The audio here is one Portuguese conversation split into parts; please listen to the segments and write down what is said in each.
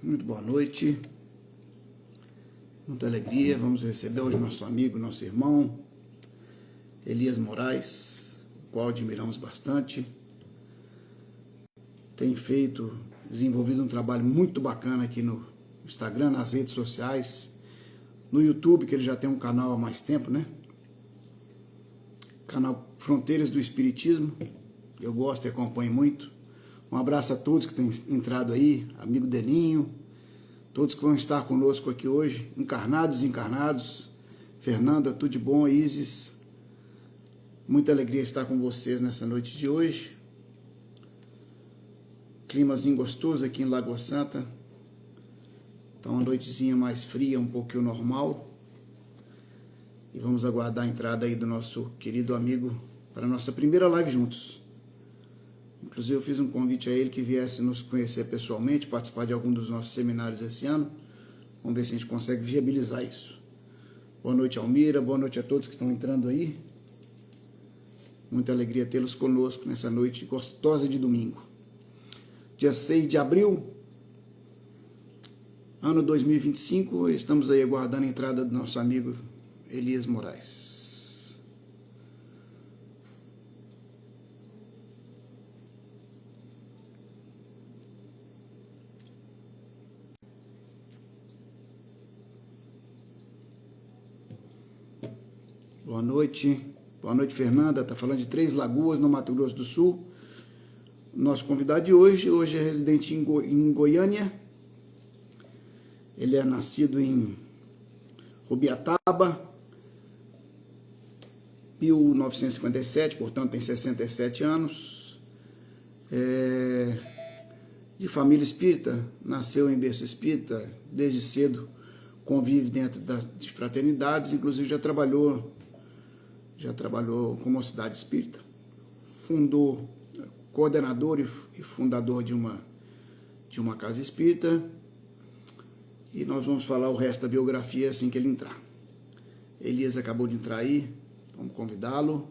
Muito boa noite, muita alegria. Vamos receber hoje nosso amigo, nosso irmão, Elias Moraes, o qual admiramos bastante. Tem desenvolvido um trabalho muito bacana aqui no Instagram, nas redes sociais, no YouTube, que ele já tem um canal há mais tempo, né? Canal Fronteiras do Espiritismo, eu gosto e acompanho muito. Um abraço a todos que têm entrado aí, amigo Deninho, todos que vão estar conosco aqui hoje, encarnados e desencarnados. Fernanda, tudo de bom, Isis. Muita alegria estar com vocês nessa noite de hoje. Climazinho gostoso aqui em Lagoa Santa. Então uma noitezinha mais fria, um pouquinho normal. E vamos aguardar a entrada aí do nosso querido amigo para a nossa primeira live juntos. Inclusive eu fiz um convite a ele que viesse nos conhecer pessoalmente, participar de algum dos nossos seminários esse ano. Vamos ver se a gente consegue viabilizar isso. Boa noite, Almira, boa noite a todos que estão entrando aí. Muita alegria tê-los conosco nessa noite gostosa de domingo. Dia 6 de abril, ano 2025, estamos aí aguardando a entrada do nosso amigo Elias Moraes. Boa noite Fernanda, está falando de Três Lagoas, no Mato Grosso do Sul. Nosso convidado de hoje é residente em Goiânia. Ele é nascido em Rubiataba, 1957, portanto tem 67 anos. De família espírita, nasceu em berço espírita, desde cedo convive dentro de fraternidades, inclusive já trabalhou com Mocidade Espírita, coordenador e fundador de uma casa espírita, e nós vamos falar o resto da biografia assim que ele entrar. Elias acabou de entrar aí, vamos convidá-lo.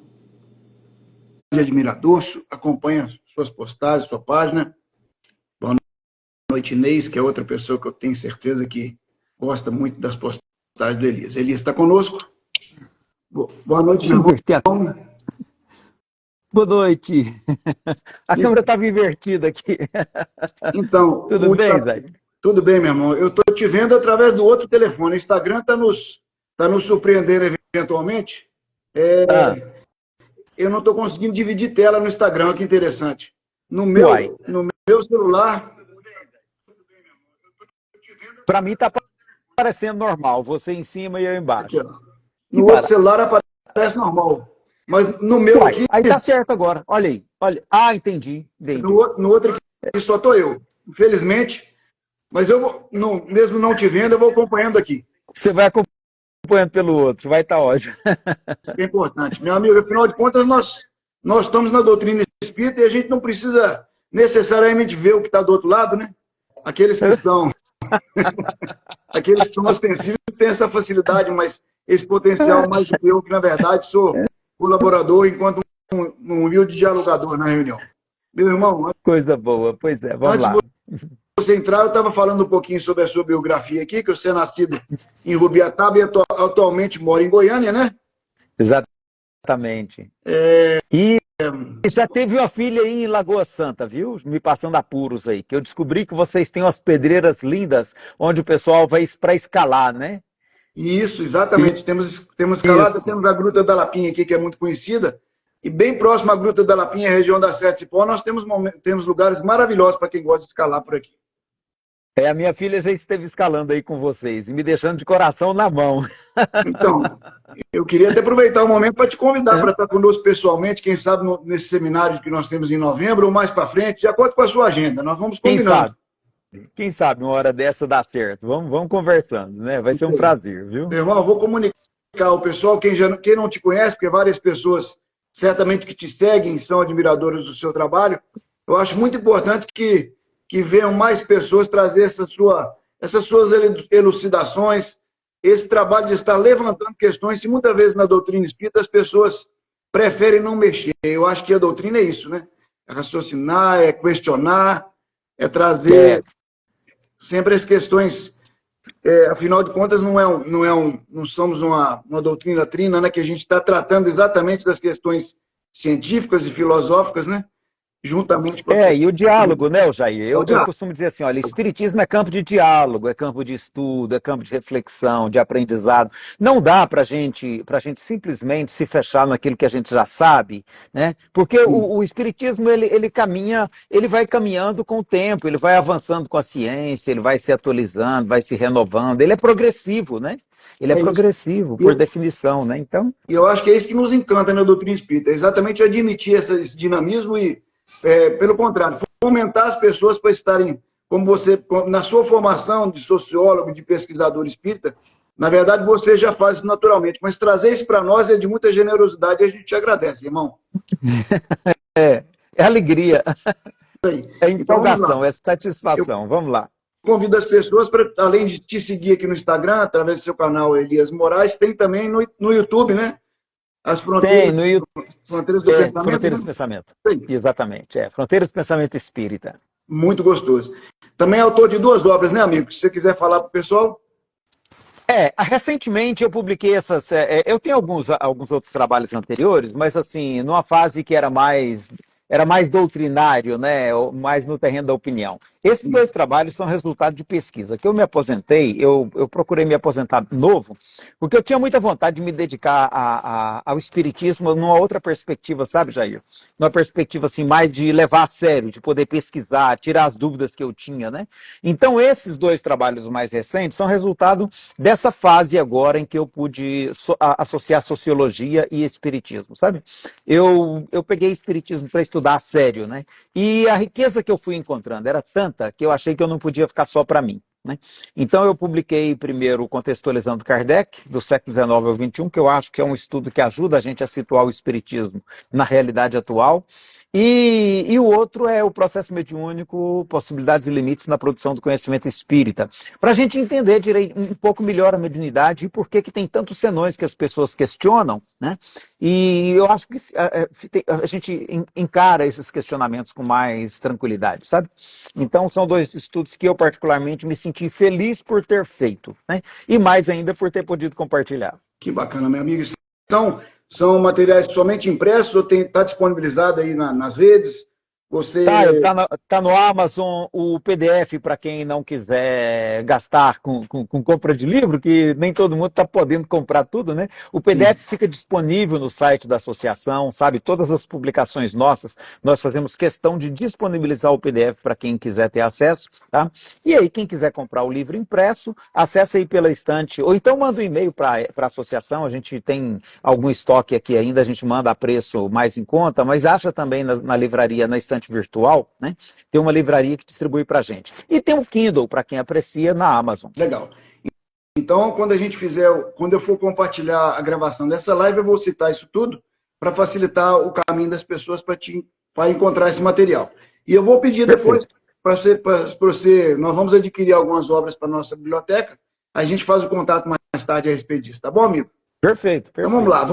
Admirador, acompanha suas postagens, sua página. Boa noite, Inês, que é outra pessoa que eu tenho certeza que gosta muito das postagens do Elias. Elias está conosco. Boa noite, meu irmão. Boa noite. A câmera estava invertida aqui. Então, tudo bem, Zé? Tudo bem, meu irmão. Eu estou te vendo através do outro telefone. O Instagram está nos surpreendendo eventualmente. Eu não estou conseguindo dividir tela no Instagram, que interessante. No meu celular... Para mim está parecendo normal. Você em cima e eu embaixo. Aqui, no outro celular aparece normal. Mas no meu aqui... Aí tá certo agora. Olha aí. Olha. Ah, entendi. No outro aqui só estou eu. Infelizmente. Mas eu, mesmo não te vendo, eu vou acompanhando aqui. Você vai acompanhando pelo outro. Vai estar ótimo. É importante. Meu amigo, afinal de contas, nós estamos na doutrina espírita e a gente não precisa necessariamente ver o que está do outro lado, né? Aqueles que são... Aqueles que são ostensivos têm essa facilidade, mas esse potencial mais do que eu, que na verdade sou colaborador enquanto um humilde dialogador na reunião. Meu irmão... Coisa boa, pois é, vamos lá. Antes de você entrar, eu estava falando um pouquinho sobre a sua biografia aqui, que você é nascido em Rubiataba e atualmente mora em Goiânia, né? Exatamente. E já teve uma filha aí em Lagoa Santa, viu? Me passando apuros aí, que eu descobri que vocês têm umas pedreiras lindas, onde o pessoal vai para escalar, né? Isso, exatamente. Temos escalada, temos a Gruta da Lapinha aqui, que é muito conhecida, e bem próximo à Gruta da Lapinha, região da Sete Cipó, nós temos lugares maravilhosos para quem gosta de escalar por aqui. A minha filha já esteve escalando aí com vocês, e me deixando de coração na mão. Então, eu queria até aproveitar o momento para te convidar para estar conosco pessoalmente, quem sabe nesse seminário que nós temos em novembro, ou mais para frente, de acordo com a sua agenda. Nós vamos combinando. Quem sabe uma hora dessa dá certo. Vamos conversando, né? Vai ser um prazer, viu? Meu irmão, eu vou comunicar ao pessoal, quem não te conhece, porque várias pessoas certamente que te seguem são admiradoras do seu trabalho. Eu acho muito importante que venham mais pessoas trazer essas suas elucidações, esse trabalho de estar levantando questões que muitas vezes na doutrina espírita as pessoas preferem não mexer. Eu acho que a doutrina é isso, né? É raciocinar, é questionar, é trazer sempre as questões, afinal de contas, não somos uma doutrina trina, né, que a gente está tratando exatamente das questões científicas e filosóficas, né, juntamente com a E o diálogo, né, Jair? é o Eu diálogo. costumo dizer assim, olha, espiritismo é campo de diálogo, é campo de estudo, é campo de reflexão, de aprendizado. Não dá para gente simplesmente se fechar naquilo que a gente já sabe, né? Porque o espiritismo, ele caminha, ele vai caminhando com o tempo, ele vai avançando com a ciência, ele vai se atualizando, vai se renovando, ele é progressivo, né? Ele é É isso. progressivo, E por definição, né? Então, eu acho que é isso que nos encanta na doutrina espírita, é exatamente admitir esse dinamismo e, pelo contrário, fomentar as pessoas para estarem, como você, na sua formação de sociólogo, de pesquisador espírita, na verdade você já faz isso naturalmente, mas trazer isso para nós é de muita generosidade e a gente te agradece, irmão. é alegria, é Então vamos lá. empolgação, é Eu satisfação. Vamos lá. convido as pessoas para, além de te seguir aqui no Instagram, através do seu canal Elias Moraes, tem também no YouTube, né? As Tem no YouTube, fronteiras do pensamento, Fronteiras né? do Pensamento. Sim. Exatamente, Fronteiras do Pensamento Espírita. Muito gostoso. Também é autor de 2 obras, né, amigo? Se você quiser falar para o pessoal. Recentemente eu publiquei essas. Eu tenho alguns outros trabalhos anteriores, mas assim, numa fase que era mais doutrinário, né? Mais no terreno da opinião. Esses 2 trabalhos são resultado de pesquisa. Que eu me aposentei, eu procurei me aposentar novo, porque eu tinha muita vontade de me dedicar ao espiritismo numa outra perspectiva, sabe, Jair? Numa perspectiva assim, mais de levar a sério, de poder pesquisar, tirar as dúvidas que eu tinha, né? Então, esses 2 trabalhos mais recentes são resultado dessa fase agora em que eu pude associar sociologia e espiritismo, sabe? Eu peguei espiritismo para estudar a sério, né? E a riqueza que eu fui encontrando era tanta que eu achei que eu não podia ficar só para mim, né? Então eu publiquei primeiro Contextualizando Kardec, do século XIX ao XXI, que eu acho que é um estudo que ajuda a gente a situar o espiritismo na realidade atual. E o outro é o Processo Mediúnico, Possibilidades e Limites na Produção do Conhecimento Espírita, para a gente entender um pouco melhor a mediunidade e por que tem tantos senões que as pessoas questionam, né? E eu acho que a gente encara esses questionamentos com mais tranquilidade, sabe? Então são 2 estudos que eu particularmente me senti feliz por ter feito, né? E mais ainda por ter podido compartilhar. Que bacana, meu amigo. São materiais somente impressos ou está disponibilizado aí nas redes? Você. Tá no Amazon o PDF para quem não quiser gastar com compra de livro, que nem todo mundo está podendo comprar tudo, né? O PDF fica disponível no site da associação, sabe? Todas as publicações nossas, nós fazemos questão de disponibilizar o PDF para quem quiser ter acesso, tá? E aí, quem quiser comprar o livro impresso, acessa aí pela estante, ou então manda um e-mail para a associação, a gente tem algum estoque aqui ainda, a gente manda a preço mais em conta, mas acha também na livraria, na estante virtual, né? Tem uma livraria que distribui para a gente. E tem o Kindle, para quem aprecia, na Amazon. Legal. Então, quando eu for compartilhar a gravação dessa live, eu vou citar isso tudo para facilitar o caminho das pessoas para encontrar esse material. E eu vou pedir depois para você, nós vamos adquirir algumas obras para a nossa biblioteca, a gente faz o contato mais tarde a respeito disso, tá bom, amigo? Perfeito. Então vamos lá,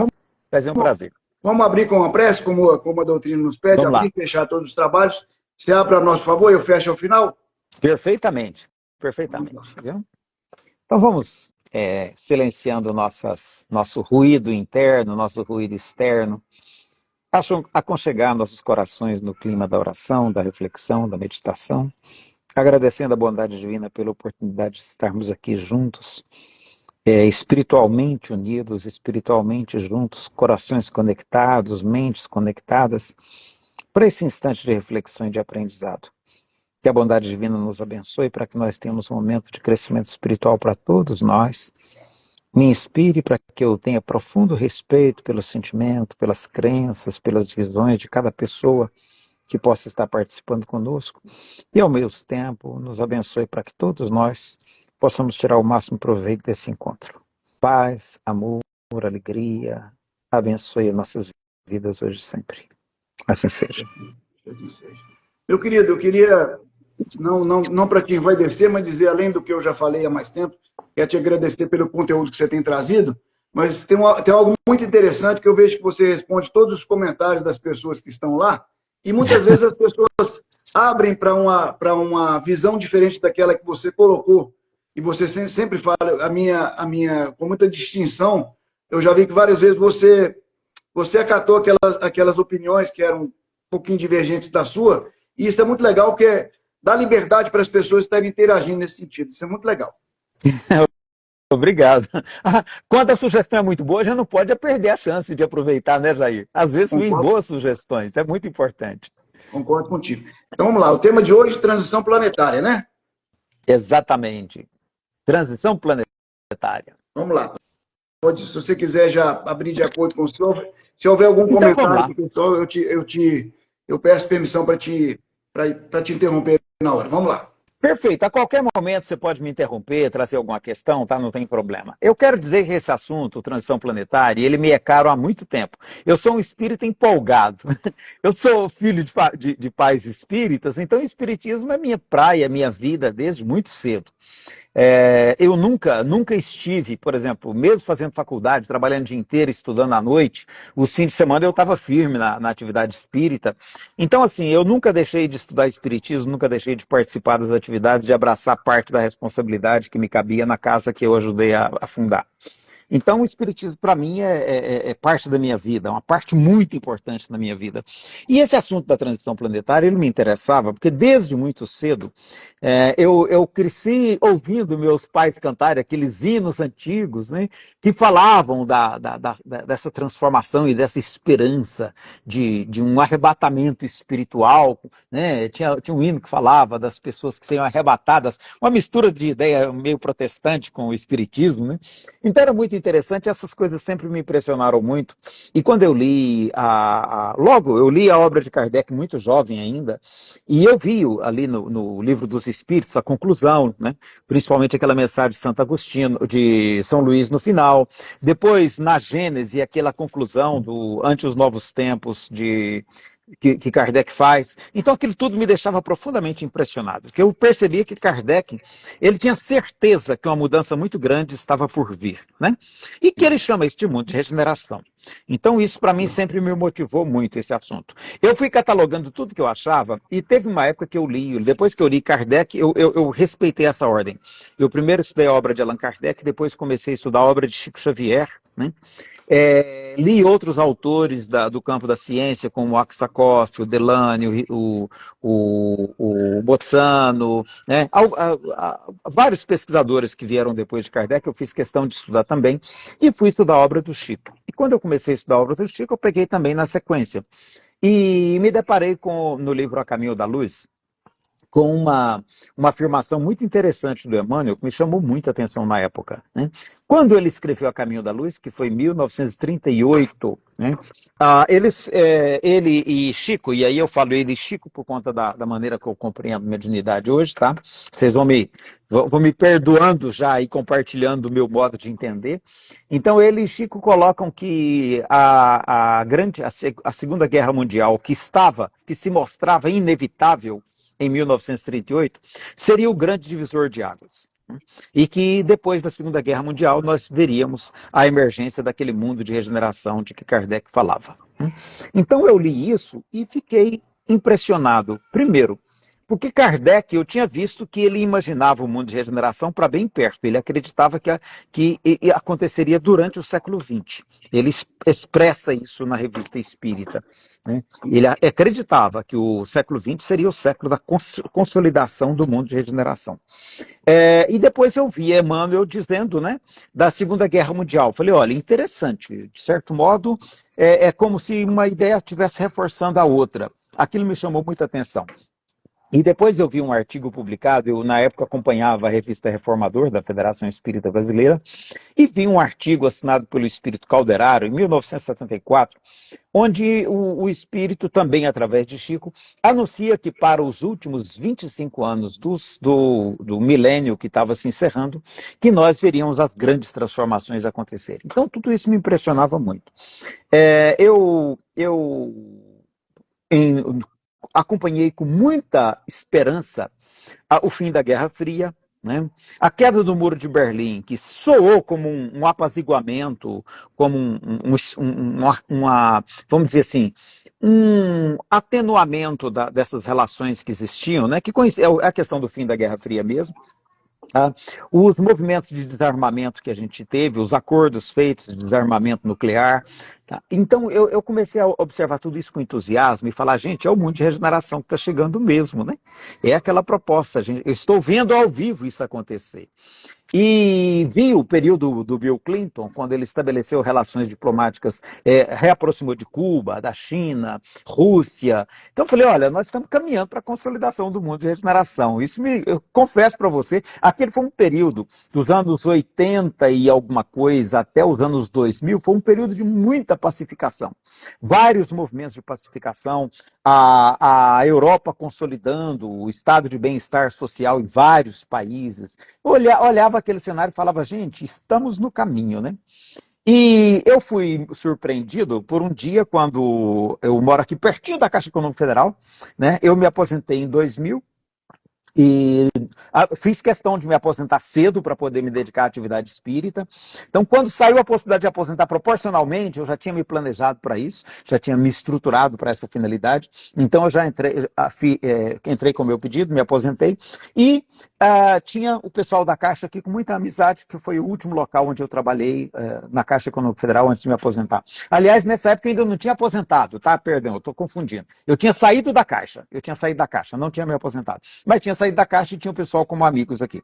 Vai ser um prazer. Vamos abrir com uma prece, como a doutrina nos pede, Vamos abrir e fechar todos os trabalhos. Você abre a nosso favor e eu fecho ao final? Perfeitamente. Viu? Então vamos silenciando nosso ruído interno, nosso ruído externo, aconchegar nossos corações no clima da oração, da reflexão, da meditação, agradecendo a bondade divina pela oportunidade de estarmos aqui juntos, espiritualmente unidos, espiritualmente juntos, corações conectados, mentes conectadas, para esse instante de reflexão e de aprendizado. Que a bondade divina nos abençoe para que nós tenhamos um momento de crescimento espiritual para todos nós. Me inspire para que eu tenha profundo respeito pelo sentimento, pelas crenças, pelas visões de cada pessoa que possa estar participando conosco. E ao mesmo tempo nos abençoe para que todos nós possamos tirar o máximo proveito desse encontro. Paz, amor, alegria, abençoe nossas vidas hoje e sempre. Assim seja. Meu querido, eu queria, não para quem vai descer, mas dizer, além do que eu já falei há mais tempo, quero te agradecer pelo conteúdo que você tem trazido, mas tem algo muito interessante que eu vejo que você responde todos os comentários das pessoas que estão lá, e muitas vezes as pessoas abrem para uma visão diferente daquela que você colocou. E você sempre fala, com muita distinção, eu já vi que várias vezes você acatou aquelas opiniões que eram um pouquinho divergentes da sua, e isso é muito legal, porque dá liberdade para as pessoas estarem interagindo nesse sentido. Isso é muito legal. Obrigado. Quando a sugestão é muito boa, já não pode perder a chance de aproveitar, né, Jair? Às vezes vêm Concordo, boas sugestões, é muito importante. concordo contigo. Então vamos lá, o tema de hoje, transição planetária, né? Exatamente. Transição planetária. Vamos lá. Pode, se você quiser já abrir de acordo com o senhor, se houver algum Então vamos comentário lá. do pessoal, eu peço permissão para te interromper na hora. Vamos lá. Perfeito. A qualquer momento você pode me interromper, trazer alguma questão, tá? Não tem problema. Eu quero dizer que esse assunto, transição planetária, ele me é caro há muito tempo. Eu sou um espírita empolgado. Eu sou filho de pais espíritas, então o espiritismo é minha praia, minha vida desde muito cedo. Eu nunca estive, por exemplo, mesmo fazendo faculdade, trabalhando o dia inteiro, estudando à noite, os fins de semana eu estava firme na atividade espírita. Então, assim, eu nunca deixei de estudar espiritismo, nunca deixei de participar das atividades, de abraçar parte da responsabilidade que me cabia na casa que eu ajudei a fundar. Então, o Espiritismo, para mim, é parte da minha vida, é uma parte muito importante da minha vida. E esse assunto da transição planetária, ele me interessava, porque desde muito cedo, eu cresci ouvindo meus pais cantarem aqueles hinos antigos, né, que falavam dessa transformação e dessa esperança de um arrebatamento espiritual. Né? Tinha um hino que falava das pessoas que seriam arrebatadas, uma mistura de ideia meio protestante com o Espiritismo, né? Então era muito interessante, essas coisas sempre me impressionaram muito. E quando eu li logo eu li a obra de Kardec muito jovem ainda, e eu vi ali no Livro dos Espíritos a conclusão, né? Principalmente aquela mensagem de Santo Agostinho, de São Luís no final. Depois, na Gênese, aquela conclusão do Ante os Novos Tempos que Kardec faz. Então aquilo tudo me deixava profundamente impressionado, porque eu percebia que Kardec, ele tinha certeza que uma mudança muito grande estava por vir, né? E que ele chama isso de mundo de regeneração. Então isso para mim sempre me motivou muito, esse assunto. Eu fui catalogando tudo que eu achava, e teve uma época que eu li, depois que eu li Kardec, eu respeitei essa ordem. Eu primeiro estudei a obra de Allan Kardec, depois comecei a estudar a obra de Chico Xavier, né? Li outros autores do campo da ciência, como o Aksakoff, o Delany, o Bozzano, né? Vários pesquisadores que vieram depois de Kardec, eu fiz questão de estudar também, e fui estudar a obra do Chico. E quando eu comecei a estudar a obra do Chico, eu peguei também na sequência. E me deparei no livro A Caminho da Luz, com uma afirmação muito interessante do Emmanuel, que me chamou muita atenção na época. Né? Quando ele escreveu A Caminho da Luz, que foi em 1938, né? Ele e Chico, e aí eu falo ele e Chico por conta da maneira que eu compreendo mediunidade hoje, tá? Vocês vão me perdoando já e compartilhando o meu modo de entender. Então ele e Chico colocam que a Segunda Guerra Mundial, que se mostrava inevitável, em 1938, seria o grande divisor de águas. E que depois da Segunda Guerra Mundial nós veríamos a emergência daquele mundo de regeneração de que Kardec falava. Então eu li isso e fiquei impressionado. Primeiro, porque Kardec, eu tinha visto que ele imaginava o mundo de regeneração para bem perto. Ele acreditava que aconteceria durante o século XX. Ele expressa isso na Revista Espírita. Né? Ele acreditava que o século XX seria o século da consolidação do mundo de regeneração. E depois eu vi Emmanuel dizendo, né, da Segunda Guerra Mundial. Falei, olha, interessante. De certo modo, é como se uma ideia estivesse reforçando a outra. Aquilo me chamou muita atenção. E depois eu vi um artigo publicado, eu na época acompanhava a revista Reformador da Federação Espírita Brasileira, e vi um artigo assinado pelo Espírito Calderaro, em 1974, onde o Espírito, também através de Chico, anuncia que para os últimos 25 anos do milênio que estava se encerrando, que nós veríamos as grandes transformações acontecerem. Então tudo isso me impressionava muito. Acompanhei com muita esperança o fim da Guerra Fria, né? A queda do Muro de Berlim, que soou como um apaziguamento, como vamos dizer assim, um atenuamento dessas relações que existiam, né? Que é a questão do fim da Guerra Fria mesmo. Tá? Os movimentos de desarmamento que a gente teve, os acordos feitos de desarmamento nuclear. Tá? Então, eu comecei a observar tudo isso com entusiasmo e falar, gente, é o mundo de regeneração que está chegando mesmo, né? É aquela proposta, gente, eu estou vendo ao vivo isso acontecer. E vi o período do Bill Clinton, quando ele estabeleceu relações diplomáticas, reaproximou de Cuba, da China, Rússia. Então eu falei, olha, nós estamos caminhando para a consolidação do mundo de regeneração. Eu confesso para você, aquele foi um período dos anos 80 e alguma coisa até os anos 2000, foi um período de muita pacificação. Vários movimentos de pacificação, a Europa consolidando o estado de bem-estar social em vários países. Olhava aquele cenário e falava, gente, estamos no caminho, né? E eu fui surpreendido por um dia quando eu moro aqui pertinho da Caixa Econômica Federal, né? Eu me aposentei em 2000 e fiz questão de me aposentar cedo para poder me dedicar à atividade espírita. Então, quando saiu a possibilidade de aposentar proporcionalmente, eu já tinha me planejado para isso, já tinha me estruturado para essa finalidade. Então, eu já entrei com o meu pedido, me aposentei. E tinha o pessoal da Caixa aqui com muita amizade, que foi o último local onde eu trabalhei na Caixa Econômica Federal antes de me aposentar. Aliás, nessa época eu ainda não tinha aposentado, tá? Perdão, eu estou confundindo. Eu tinha saído da Caixa, não tinha me aposentado. Mas tinha saído da Caixa e tinha o pessoal como amigos aqui.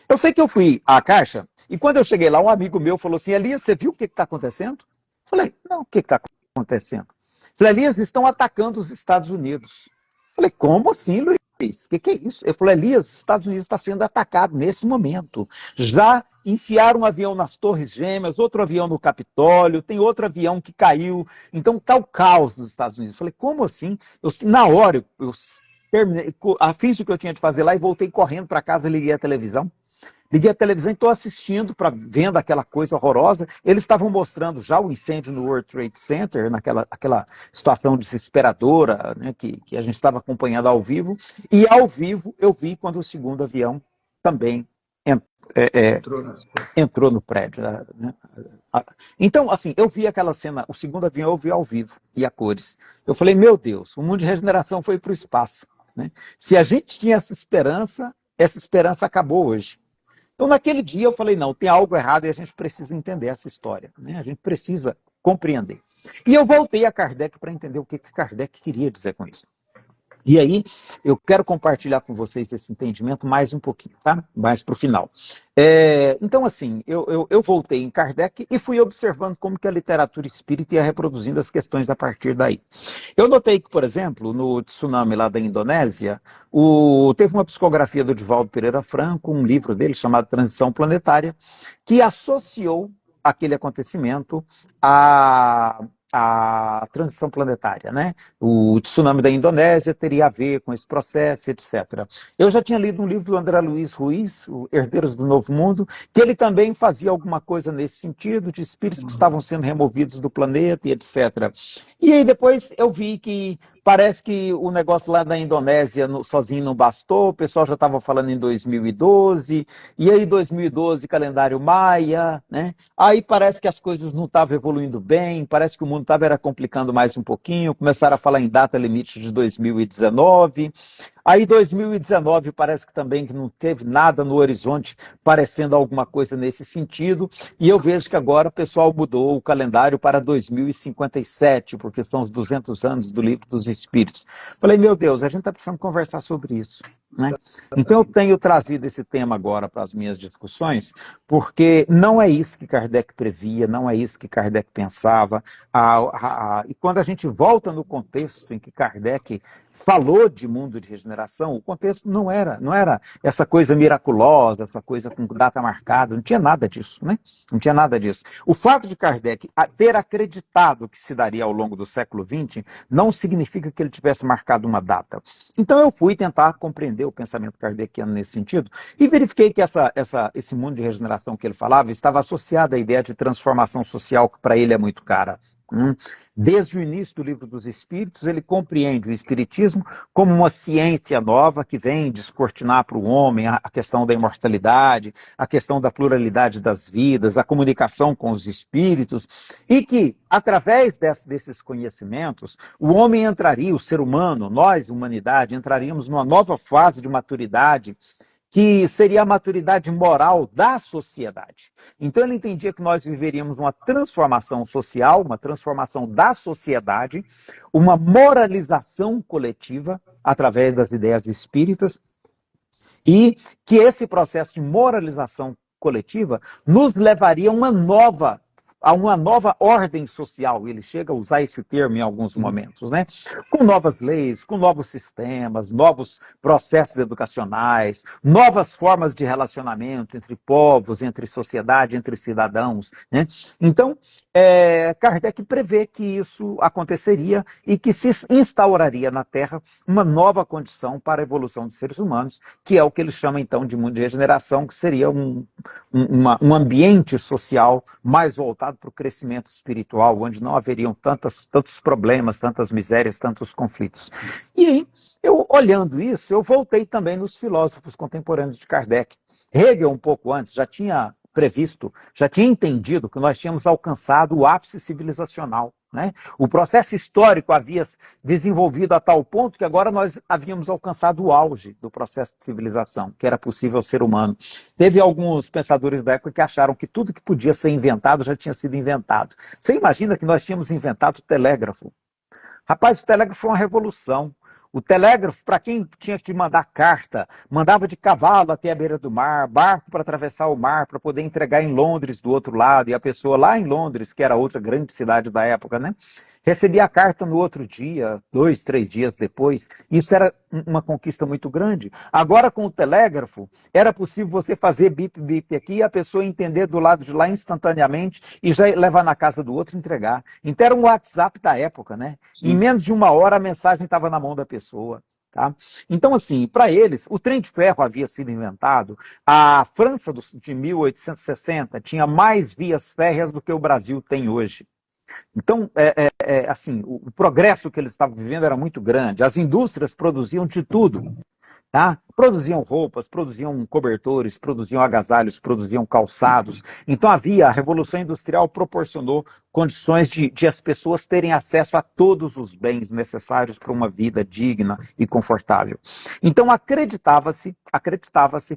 Eu sei que eu fui à Caixa e quando eu cheguei lá, um amigo meu falou assim, Elias, você viu o que está acontecendo? Eu falei, não, o que está acontecendo? Eu falei, Elias, estão atacando os Estados Unidos. Eu falei, como assim, Luiz? O que é isso? Eu falei, Elias, os Estados Unidos está sendo atacado nesse momento. Já enfiaram um avião nas Torres Gêmeas, outro avião no Capitólio, tem outro avião que caiu. Então está o caos nos Estados Unidos. Eu falei, como assim? Na hora, eu terminei, fiz o que eu tinha de fazer lá e voltei correndo para casa e liguei a televisão. Liguei a televisão e estou assistindo, vendo aquela coisa horrorosa. Eles estavam mostrando já o incêndio no World Trade Center, aquela situação desesperadora, né, que a gente estava acompanhando ao vivo. E ao vivo eu vi quando o segundo avião também entrou no prédio. Né? Então, assim, eu vi aquela cena, o segundo avião eu vi ao vivo e a cores. Eu falei, meu Deus, o mundo de regeneração foi para o espaço. Né? Se a gente tinha essa esperança acabou hoje. Então, naquele dia, eu falei, não, tem algo errado e a gente precisa entender essa história. Né? A gente precisa compreender. E eu voltei a Kardec para entender o que Kardec queria dizer com isso. E aí, eu quero compartilhar com vocês esse entendimento mais um pouquinho, tá? Mais para o final. Então, assim, eu voltei em Kardec e fui observando como que a literatura espírita ia reproduzindo as questões a partir daí. Eu notei que, por exemplo, no tsunami lá da Indonésia, teve uma psicografia do Divaldo Pereira Franco, um livro dele chamado Transição Planetária, que associou aquele acontecimento a transição planetária, né? O tsunami da Indonésia teria a ver com esse processo, etc. Eu já tinha lido um livro do André Luiz Ruiz, o Herdeiros do Novo Mundo, que ele também fazia alguma coisa nesse sentido, de espíritos que estavam sendo removidos do planeta e etc. E aí depois eu vi que parece que o negócio lá da Indonésia sozinho não bastou, o pessoal já estava falando em 2012, e aí 2012 calendário maia, né? Aí parece que as coisas não estavam evoluindo bem, parece que o mundo estava complicando mais um pouquinho, começaram a falar em data limite de 2019, aí 2019 parece que também que não teve nada no horizonte parecendo alguma coisa nesse sentido, e eu vejo que agora o pessoal mudou o calendário para 2057, porque são os 200 anos do Livro dos Espíritos. Falei, meu Deus, a gente está precisando conversar sobre isso. Né? Então eu tenho trazido esse tema agora para as minhas discussões, porque não é isso que Kardec previa, não é isso que Kardec pensava, e quando a gente volta no contexto em que Kardec falou de mundo de regeneração, o contexto não era essa coisa miraculosa, essa coisa com data marcada, não tinha nada disso, né? Não tinha nada disso. O fato de Kardec ter acreditado que se daria ao longo do século XX não significa que ele tivesse marcado uma data. Então eu fui tentar compreender o pensamento kardeciano nesse sentido e verifiquei que esse mundo de regeneração que ele falava estava associado à ideia de transformação social que para ele é muito cara. Desde o início do Livro dos Espíritos, ele compreende o Espiritismo como uma ciência nova que vem descortinar para o homem a questão da imortalidade, a questão da pluralidade das vidas, a comunicação com os espíritos, e que, através desses conhecimentos, o homem entraria, o ser humano, nós, humanidade, entraríamos numa nova fase de maturidade, que seria a maturidade moral da sociedade. Então ele entendia que nós viveríamos uma transformação social, uma transformação da sociedade, uma moralização coletiva através das ideias espíritas, e que esse processo de moralização coletiva nos levaria a uma nova ordem social. Ele chega a usar esse termo em alguns momentos, né? Com novas leis, com novos sistemas, novos processos educacionais, novas formas de relacionamento entre povos, entre sociedade, entre cidadãos, né? Então, Kardec prevê que isso aconteceria e que se instauraria na Terra uma nova condição para a evolução dos seres humanos, que é o que ele chama então de mundo de regeneração, que seria um ambiente social mais voltado para o crescimento espiritual, onde não haveriam tantos problemas, tantas misérias, tantos conflitos. E aí, eu olhando isso, eu voltei também nos filósofos contemporâneos de Kardec. Hegel, um pouco antes, já tinha previsto, já tinha entendido que nós tínhamos alcançado o ápice civilizacional, né? O processo histórico havia desenvolvido a tal ponto que agora nós havíamos alcançado o auge do processo de civilização, que era possível ao ser humano. Teve alguns pensadores da época que acharam que tudo que podia ser inventado já tinha sido inventado. Você imagina que nós tínhamos inventado o telégrafo? Rapaz, o telégrafo foi uma revolução. O telégrafo, para quem tinha que mandar carta, mandava de cavalo até a beira do mar, barco para atravessar o mar, para poder entregar em Londres do outro lado, e a pessoa lá em Londres, que era outra grande cidade da época, né, recebia a carta no outro dia, 2, 3 dias depois. Isso era uma conquista muito grande. Agora, com o telégrafo, era possível você fazer bip-bip aqui e a pessoa entender do lado de lá instantaneamente e já levar na casa do outro e entregar. Então era um WhatsApp da época, né? Em menos de 1 hora a mensagem estava na mão da pessoa. Tá? Então, assim, para eles, o trem de ferro havia sido inventado. A França de 1860 tinha mais vias férreas do que o Brasil tem hoje. Então, assim, o progresso que eles estavam vivendo era muito grande. As indústrias produziam de tudo. Tá? Produziam roupas, produziam cobertores, produziam agasalhos, produziam calçados. Então a Revolução Industrial proporcionou condições de as pessoas terem acesso a todos os bens necessários para uma vida digna e confortável. Então acreditava-se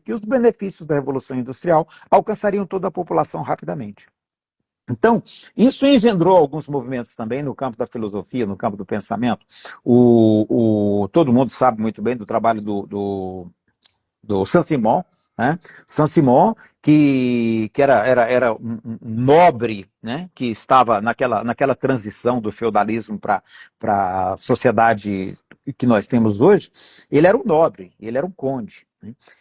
que os benefícios da Revolução Industrial alcançariam toda a população rapidamente. Então, isso engendrou alguns movimentos também no campo da filosofia, no campo do pensamento. Todo mundo sabe muito bem do trabalho do Saint-Simon, né? Saint-Simon, que era um nobre, né? Que estava naquela transição do feudalismo para a sociedade que nós temos hoje. Ele era um nobre, ele era um conde.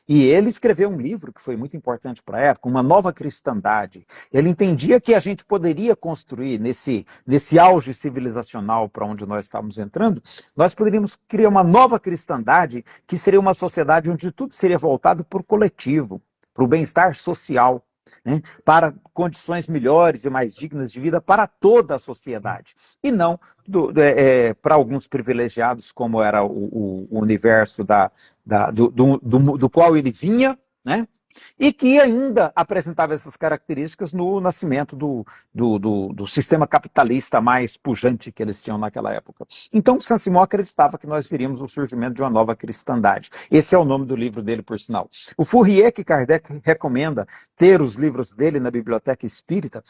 E ele escreveu um livro que foi muito importante para a época, Uma Nova Cristandade. Ele entendia que a gente poderia construir nesse auge civilizacional para onde nós estávamos entrando, nós poderíamos criar uma nova cristandade que seria uma sociedade onde tudo seria voltado para o coletivo, para o bem-estar social, né, para condições melhores e mais dignas de vida para toda a sociedade, e não para alguns privilegiados, como era o universo do qual ele vinha, né, e que ainda apresentava essas características no nascimento do sistema capitalista mais pujante que eles tinham naquela época. Então, Saint-Simon acreditava que nós veríamos o surgimento de uma nova cristandade. Esse é o nome do livro dele, por sinal. O Fourier, que Kardec recomenda ter os livros dele na Biblioteca Espírita,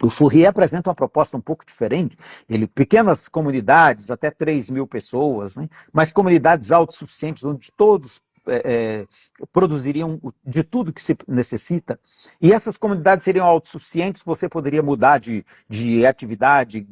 o Fourier apresenta uma proposta um pouco diferente. Pequenas comunidades, até 3.000 pessoas, né? Mas comunidades autossuficientes, onde todos produziriam de tudo que se necessita, e essas comunidades seriam autossuficientes, você poderia mudar de atividade,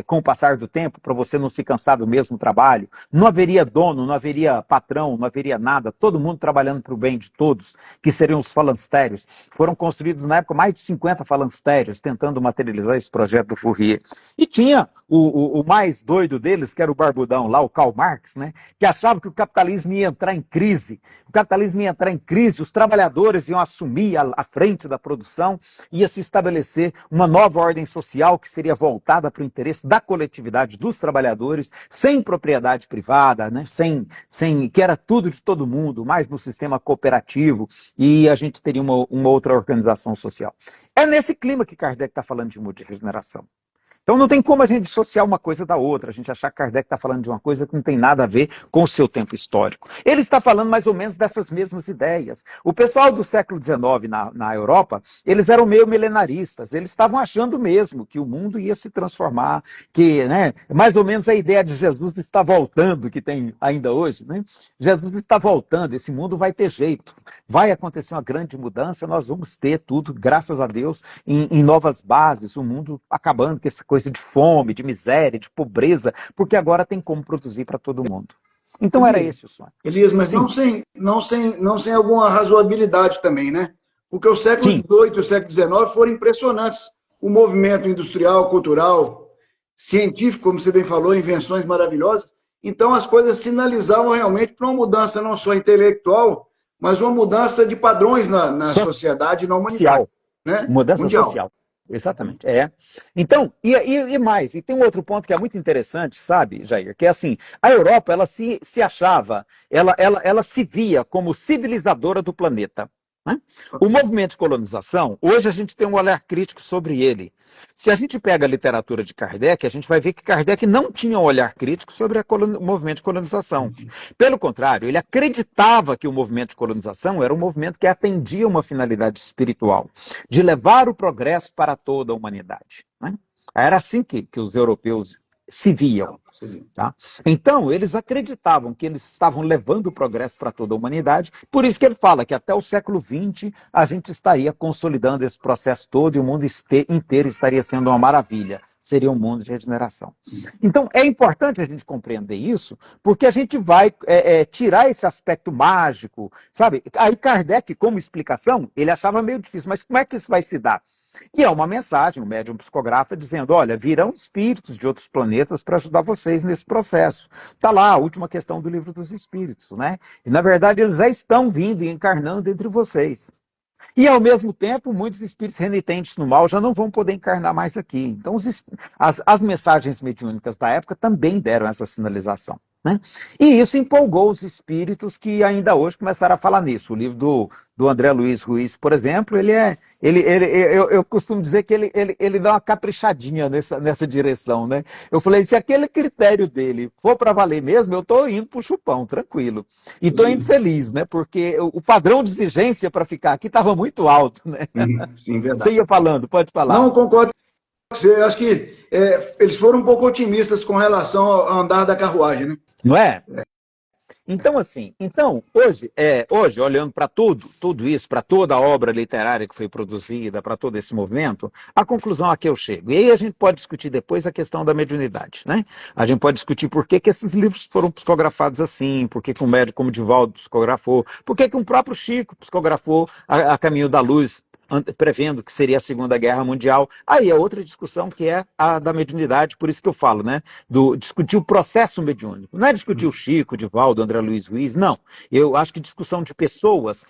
com o passar do tempo, para você não se cansar do mesmo trabalho. Não haveria dono, não haveria patrão, não haveria nada, todo mundo trabalhando para o bem de todos, que seriam os falancérios. Foram construídos na época mais de 50 falancérios, tentando materializar esse projeto do Fourier. E tinha o mais doido deles, que era o barbudão lá, o Karl Marx, né, que achava que o capitalismo ia entrar em crise. O capitalismo ia entrar em crise, os trabalhadores iam assumir a frente da produção, ia se estabelecer uma nova ordem social que seria voltada para o interesse da coletividade dos trabalhadores, sem propriedade privada, né, que era tudo de todo mundo, mais no sistema cooperativo, e a gente teria uma outra organização social. É nesse clima que Kardec está falando de multiregeneração. Então não tem como a gente dissociar uma coisa da outra, a gente achar que Kardec está falando de uma coisa que não tem nada a ver com o seu tempo histórico. Ele está falando mais ou menos dessas mesmas ideias. O pessoal do século XIX na Europa, eles eram meio milenaristas, eles estavam achando mesmo que o mundo ia se transformar, que, né, mais ou menos a ideia de Jesus está voltando, que tem ainda hoje, né? Jesus está voltando, esse mundo vai ter jeito, vai acontecer uma grande mudança, nós vamos ter tudo, graças a Deus, em novas bases, o mundo acabando com essa coisa de fome, de miséria, de pobreza, porque agora tem como produzir para todo mundo. Então era esse o sonho. Elias, mas não sem alguma razoabilidade também, né? Porque o século XVIII e o século XIX foram impressionantes. O movimento industrial, cultural, científico, como você bem falou, invenções maravilhosas. Então as coisas sinalizavam realmente para uma mudança não só intelectual, mas uma mudança de padrões na sociedade e na humanidade. Né? Mudança mundial. Social. Exatamente, Então, e tem um outro ponto que é muito interessante, sabe, Jair, que é assim, a Europa, ela se achava, ela se via como civilizadora do planeta. Né? O movimento de colonização, hoje a gente tem um olhar crítico sobre ele. Se a gente pega a literatura de Kardec, a gente vai ver que Kardec não tinha um olhar crítico sobre o movimento de colonização. Pelo contrário, ele acreditava que o movimento de colonização era um movimento que atendia uma finalidade espiritual, de levar o progresso para toda a humanidade. Né? Era assim que os europeus se viam. Tá? Então, eles acreditavam que eles estavam levando o progresso para toda a humanidade, por isso que ele fala que até o século XX a gente estaria consolidando esse processo todo e o mundo inteiro estaria sendo uma maravilha, seria um mundo de regeneração. Então, é importante a gente compreender isso, porque a gente vai tirar esse aspecto mágico, sabe? Aí Kardec, como explicação, ele achava meio difícil, mas como é que isso vai se dar? E é uma mensagem, o médium psicografa dizendo, olha, virão espíritos de outros planetas para ajudar vocês nesse processo. Está lá a última questão do Livro dos Espíritos, né? E na verdade eles já estão vindo e encarnando entre vocês. E ao mesmo tempo, muitos espíritos renitentes no mal já não vão poder encarnar mais aqui. Então as mensagens mediúnicas da época também deram essa sinalização. Né? E isso empolgou os espíritos que ainda hoje começaram a falar nisso. O livro do André Luiz Ruiz, por exemplo, eu costumo dizer que ele dá uma caprichadinha nessa direção. Né? Eu falei, se aquele critério dele for para valer mesmo, eu estou indo para o chupão, tranquilo. E estou indo feliz, né? Porque o padrão de exigência para ficar aqui estava muito alto. Né? Sim, verdade. Você ia falando, pode falar. Não, concordo. Eu acho que eles foram um pouco otimistas com relação ao andar da carruagem, né? Não é? Então, assim, hoje olhando para tudo isso, para toda a obra literária que foi produzida, para todo esse movimento, a conclusão a que eu chego. E aí a gente pode discutir depois a questão da mediunidade, né? A gente pode discutir por que esses livros foram psicografados assim, por que um médico como Divaldo psicografou, por que um próprio Chico psicografou a Caminho da Luz, prevendo que seria a Segunda Guerra Mundial. Aí é outra discussão que é a da mediunidade, por isso que eu falo, né? Discutir o processo mediúnico. Não é discutir o Chico, o Divaldo, o André Luiz Ruiz, não. Eu acho que discussão de pessoas,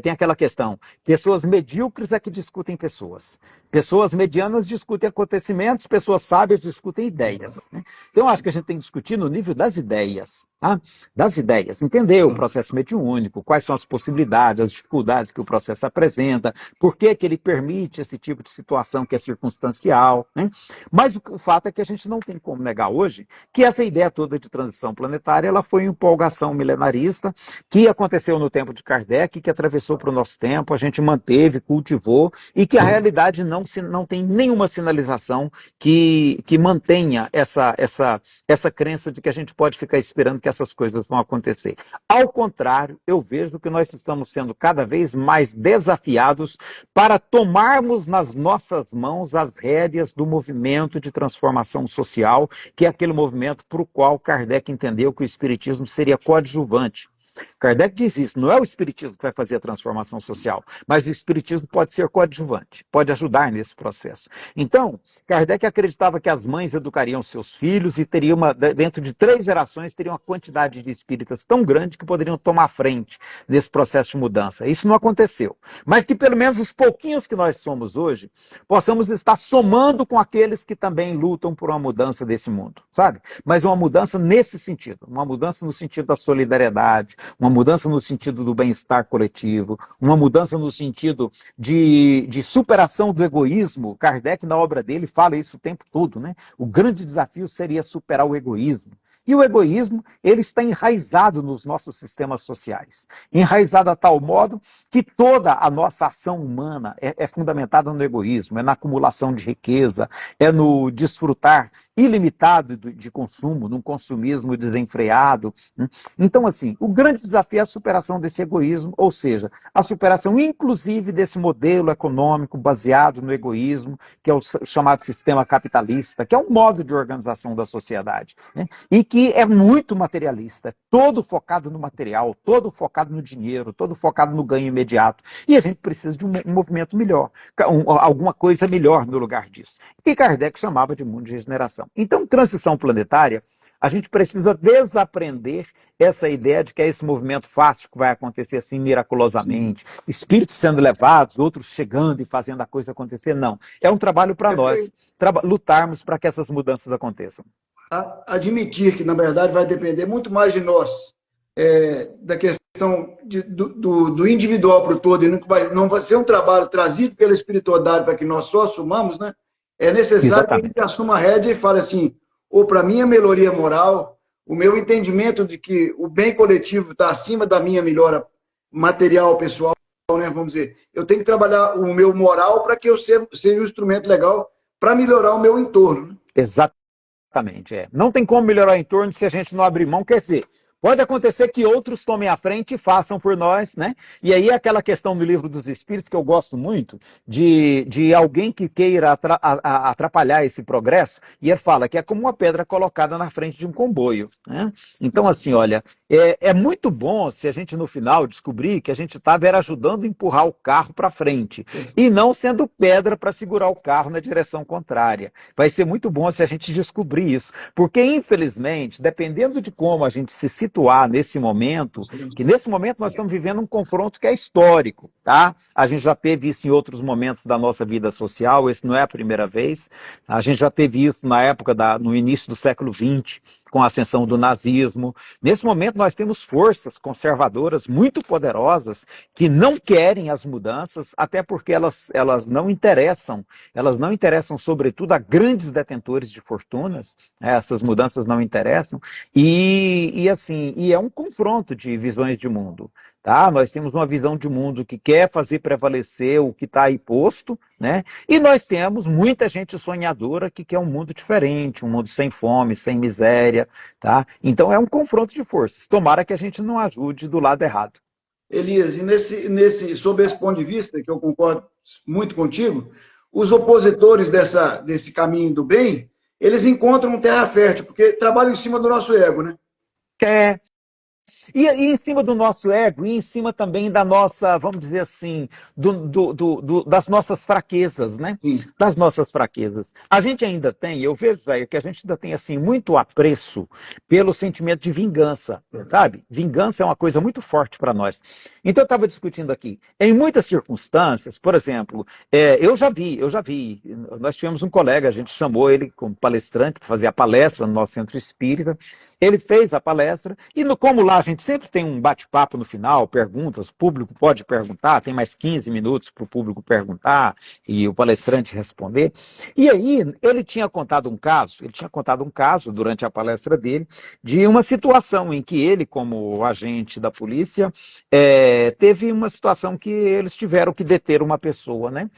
tem aquela questão, pessoas medíocres é que discutem pessoas. Pessoas medianas discutem acontecimentos, pessoas sábias discutem ideias. Né? Então, eu acho que a gente tem que discutir no nível das ideias. Tá? Das ideias. Entender o processo mediúnico, quais são as possibilidades, as dificuldades que o processo apresenta, por que ele permite esse tipo de situação que é circunstancial. Né? Mas o fato é que a gente não tem como negar hoje que essa ideia toda de transição planetária ela foi uma empolgação milenarista que aconteceu no tempo de Kardec, que atravessou para o nosso tempo, a gente manteve, cultivou, e que a realidade não não tem nenhuma sinalização que mantenha essa crença de que a gente pode ficar esperando que essas coisas vão acontecer. Ao contrário, eu vejo que nós estamos sendo cada vez mais desafiados para tomarmos nas nossas mãos as rédeas do movimento de transformação social, que é aquele movimento para o qual Kardec entendeu que o Espiritismo seria coadjuvante. Kardec diz isso, não é o Espiritismo que vai fazer a transformação social, mas o Espiritismo pode ser coadjuvante, pode ajudar nesse processo. Então, Kardec acreditava que as mães educariam seus filhos e teriam dentro de 3 gerações, teriam uma quantidade de espíritas tão grande que poderiam tomar frente desse processo de mudança. Isso não aconteceu. Mas que pelo menos os pouquinhos que nós somos hoje, possamos estar somando com aqueles que também lutam por uma mudança desse mundo, sabe? Mas uma mudança nesse sentido, uma mudança no sentido da solidariedade, uma mudança no sentido do bem-estar coletivo, uma mudança no sentido de superação do egoísmo. Kardec, na obra dele, fala isso o tempo todo, né? O grande desafio seria superar o egoísmo. E o egoísmo, ele está enraizado nos nossos sistemas sociais. Enraizado a tal modo que toda a nossa ação humana é fundamentada no egoísmo, é na acumulação de riqueza, é no desfrutar ilimitado de consumo, num consumismo desenfreado. Então, assim, o grande desafio é a superação desse egoísmo, ou seja, a superação inclusive desse modelo econômico baseado no egoísmo, que é o chamado sistema capitalista, que é um modo de organização da sociedade, né? E que é muito materialista, é todo focado no material, todo focado no dinheiro, todo focado no ganho imediato. E a gente precisa de um movimento melhor, alguma coisa melhor no lugar disso, que Kardec chamava de mundo de regeneração. Então, transição planetária, a gente precisa desaprender essa ideia de que é esse movimento fácil que vai acontecer assim miraculosamente, espíritos sendo levados, outros chegando e fazendo a coisa acontecer. Não. É um trabalho para nós lutarmos para que essas mudanças aconteçam. Admitir que, na verdade, vai depender muito mais de nós, da questão do individual para o todo, e não vai ser um trabalho trazido pela espiritualidade para que nós só assumamos, né? É necessário que a gente assuma a rédea e fale assim, ou para minha melhoria moral, o meu entendimento de que o bem coletivo está acima da minha melhora material, pessoal, né? Vamos dizer, eu tenho que trabalhar o meu moral para que eu seja um instrumento legal para melhorar o meu entorno. Né? Exatamente. Não tem como melhorar o entorno se a gente não abrir mão, quer dizer, pode acontecer que outros tomem a frente e façam por nós, né? E aí aquela questão do Livro dos Espíritos, que eu gosto muito, de alguém que queira atrapalhar esse progresso, e ele fala que é como uma pedra colocada na frente de um comboio, né? Então, assim, olha, é muito bom se a gente no final descobrir que a gente estava ajudando a empurrar o carro para frente, e não sendo pedra para segurar o carro na direção contrária. Vai ser muito bom se a gente descobrir isso, porque infelizmente, dependendo de como a gente se situar nesse momento, que nesse momento nós estamos vivendo um confronto que é histórico, tá? A gente já teve isso em outros momentos da nossa vida social, esse não é a primeira vez, a gente já teve isso na época, no início do século XX, com a ascensão do nazismo. Nesse momento nós temos forças conservadoras muito poderosas que não querem as mudanças, até porque elas não interessam sobretudo a grandes detentores de fortunas, né? Essas mudanças não interessam, e é um confronto de visões de mundo. Tá? Nós temos uma visão de mundo que quer fazer prevalecer o que está aí posto, né? E nós temos muita gente sonhadora que quer um mundo diferente, um mundo sem fome, sem miséria. Tá? Então é um confronto de forças. Tomara que a gente não ajude do lado errado. Elias, e sob esse ponto de vista, que eu concordo muito contigo, os opositores desse caminho do bem, eles encontram terra fértil, porque trabalham em cima do nosso ego, né? E em cima do nosso ego, e em cima também da nossa, vamos dizer assim, das nossas fraquezas, né? Sim. Das nossas fraquezas. A gente ainda tem, eu vejo, Zé, que a gente ainda tem, assim, muito apreço pelo sentimento de vingança, sabe? Vingança é uma coisa muito forte para nós. Então eu estava discutindo aqui, em muitas circunstâncias, por exemplo, eu já vi, nós tivemos um colega, a gente chamou ele como palestrante para fazer a palestra no nosso centro espírita, ele fez a palestra, e como lá a gente gente sempre tem um bate-papo no final, perguntas, o público pode perguntar, tem mais 15 minutos para o público perguntar e o palestrante responder. E aí ele tinha contado um caso durante a palestra dele de uma situação em que ele, como agente da polícia, teve uma situação que eles tiveram que deter uma pessoa, né?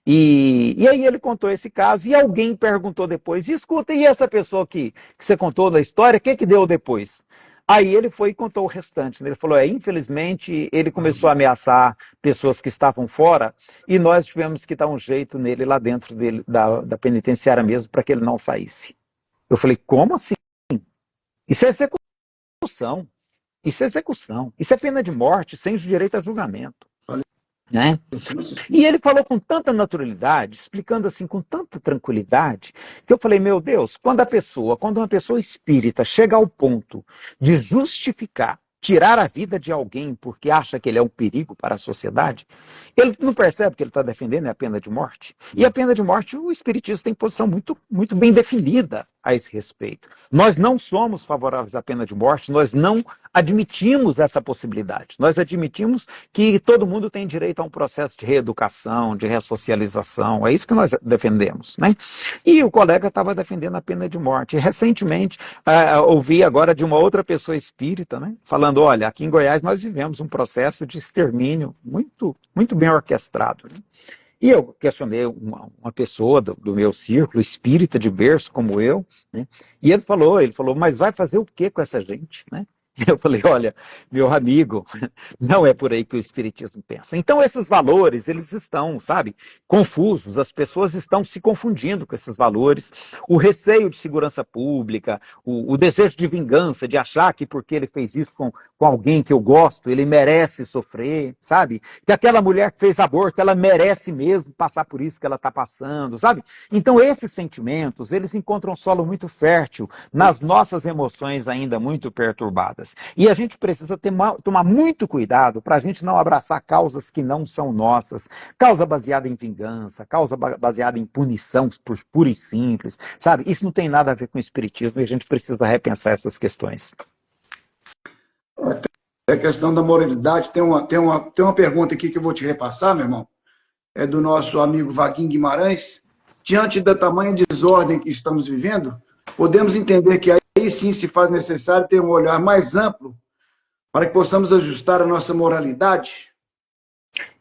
E aí ele contou esse caso e alguém perguntou depois, escuta, e essa pessoa que você contou da história, o que deu depois? Aí ele foi e contou o restante, né? Ele falou, infelizmente ele começou a ameaçar pessoas que estavam fora e nós tivemos que dar um jeito nele lá dentro da penitenciária mesmo para que ele não saísse. Eu falei, como assim? Isso é execução, isso é pena de morte sem direito a julgamento. Né? E ele falou com tanta naturalidade, explicando assim com tanta tranquilidade, que eu falei, meu Deus, quando uma pessoa espírita chega ao ponto de justificar, tirar a vida de alguém porque acha que ele é um perigo para a sociedade, ele não percebe que ele está defendendo a pena de morte. E a pena de morte, o espiritismo tem posição muito, muito bem definida a esse respeito. Nós não somos favoráveis à pena de morte, nós não admitimos essa possibilidade. Nós admitimos que todo mundo tem direito a um processo de reeducação, de ressocialização, é isso que nós defendemos, né? E o colega estava defendendo a pena de morte. E recentemente, ouvi agora de uma outra pessoa espírita, né, falando, olha, aqui em Goiás nós vivemos um processo de extermínio muito, muito bem orquestrado, né? E eu questionei uma pessoa do meu círculo, espírita de berço como eu, né? E ele falou, mas vai fazer o que com essa gente, né? Eu falei, olha, meu amigo, não é por aí que o espiritismo pensa. Então esses valores, eles estão, sabe, confusos, as pessoas estão se confundindo com esses valores, o receio de segurança pública, o desejo de vingança, de achar que porque ele fez isso com alguém que eu gosto, ele merece sofrer, sabe? Que aquela mulher que fez aborto, ela merece mesmo passar por isso que ela está passando, sabe? Então esses sentimentos, eles encontram solo muito fértil nas nossas emoções ainda muito perturbadas. E a gente precisa tomar muito cuidado para a gente não abraçar causas que não são nossas, causa baseada em vingança, causa baseada em punição pura e simples, sabe? Isso não tem nada a ver com o espiritismo e a gente precisa repensar essas questões. A questão da moralidade, tem uma pergunta aqui que eu vou te repassar, meu irmão, é do nosso amigo Vaguinho Guimarães. Diante da tamanha desordem que estamos vivendo, podemos entender que aí sim se faz necessário ter um olhar mais amplo para que possamos ajustar a nossa moralidade?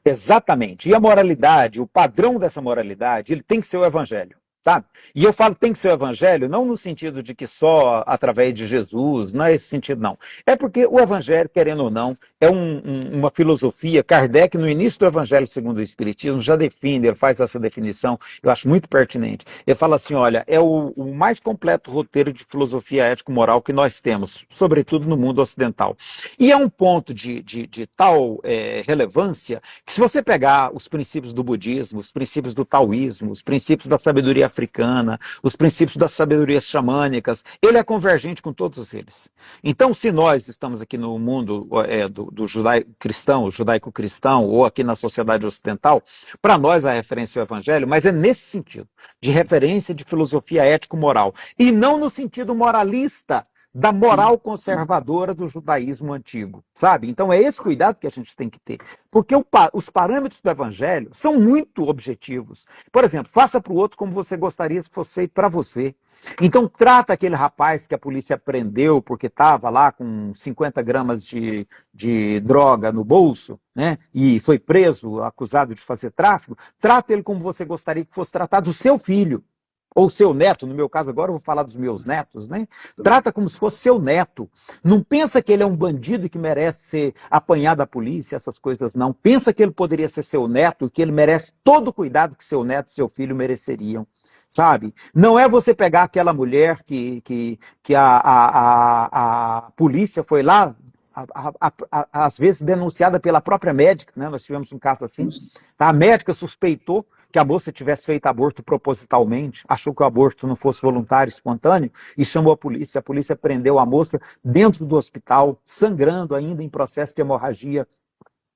Exatamente. E a moralidade, o padrão dessa moralidade, ele tem que ser o evangelho. Sabe? E eu falo tem que ser o evangelho, não no sentido de que só através de Jesus, não é esse sentido, não. É porque o evangelho, querendo ou não, é uma filosofia. Kardec, no início do evangelho segundo o Espiritismo, já define, ele faz essa definição, eu acho muito pertinente. Ele fala assim, olha, é o mais completo roteiro de filosofia ético-moral que nós temos, sobretudo no mundo ocidental. E é um ponto de tal relevância que se você pegar os princípios do budismo, os princípios do taoísmo, os princípios da sabedoria africana, os princípios das sabedorias xamânicas, ele é convergente com todos eles. Então, se nós estamos aqui no mundo do judaico-cristão, ou aqui na sociedade ocidental, para nós a referência é o evangelho, mas é nesse sentido, de referência de filosofia ético-moral, e não no sentido moralista, da moral conservadora do judaísmo antigo, sabe? Então é esse cuidado que a gente tem que ter, porque os parâmetros do evangelho são muito objetivos. Por exemplo, faça para o outro como você gostaria que fosse feito para você. Então trata aquele rapaz que a polícia prendeu porque estava lá com 50 gramas de droga no bolso, né? E foi preso, acusado de fazer tráfico, trata ele como você gostaria que fosse tratado o seu filho. Ou seu neto, no meu caso agora eu vou falar dos meus netos, né? Trata como se fosse seu neto. Não pensa que ele é um bandido que merece ser apanhado da polícia, essas coisas não. Pensa que ele poderia ser seu neto, que ele merece todo o cuidado que seu neto e seu filho mereceriam, sabe? Não é você pegar aquela mulher que a polícia foi lá, às vezes denunciada pela própria médica, né? Nós tivemos um caso assim, tá? A médica suspeitou que a moça tivesse feito aborto propositalmente, achou que o aborto não fosse voluntário, espontâneo, e chamou a polícia prendeu a moça dentro do hospital, sangrando ainda em processo de hemorragia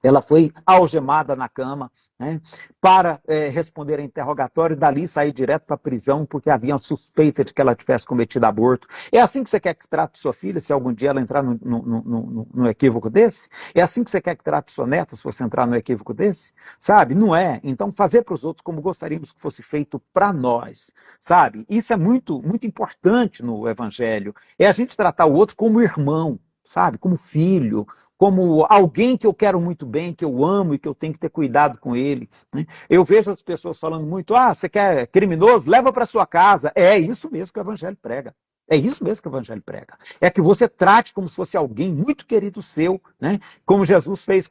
Ela foi algemada na cama, né, para responder a interrogatório e dali sair direto para a prisão porque havia uma suspeita de que ela tivesse cometido aborto. É assim que você quer que trate sua filha se algum dia ela entrar no equívoco desse? É assim que você quer que trate sua neta se você entrar no equívoco desse? Sabe? Não é. Então fazer para os outros como gostaríamos que fosse feito para nós, sabe? Isso é muito, muito importante no Evangelho. É a gente tratar o outro como irmão, sabe? Como filho, como alguém que eu quero muito bem, que eu amo e que eu tenho que ter cuidado com ele. Né? Eu vejo as pessoas falando muito, você quer criminoso? Leva para sua casa. É isso mesmo que o Evangelho prega. É isso mesmo que o Evangelho prega. É que você trate como se fosse alguém muito querido seu, né? Como Jesus fez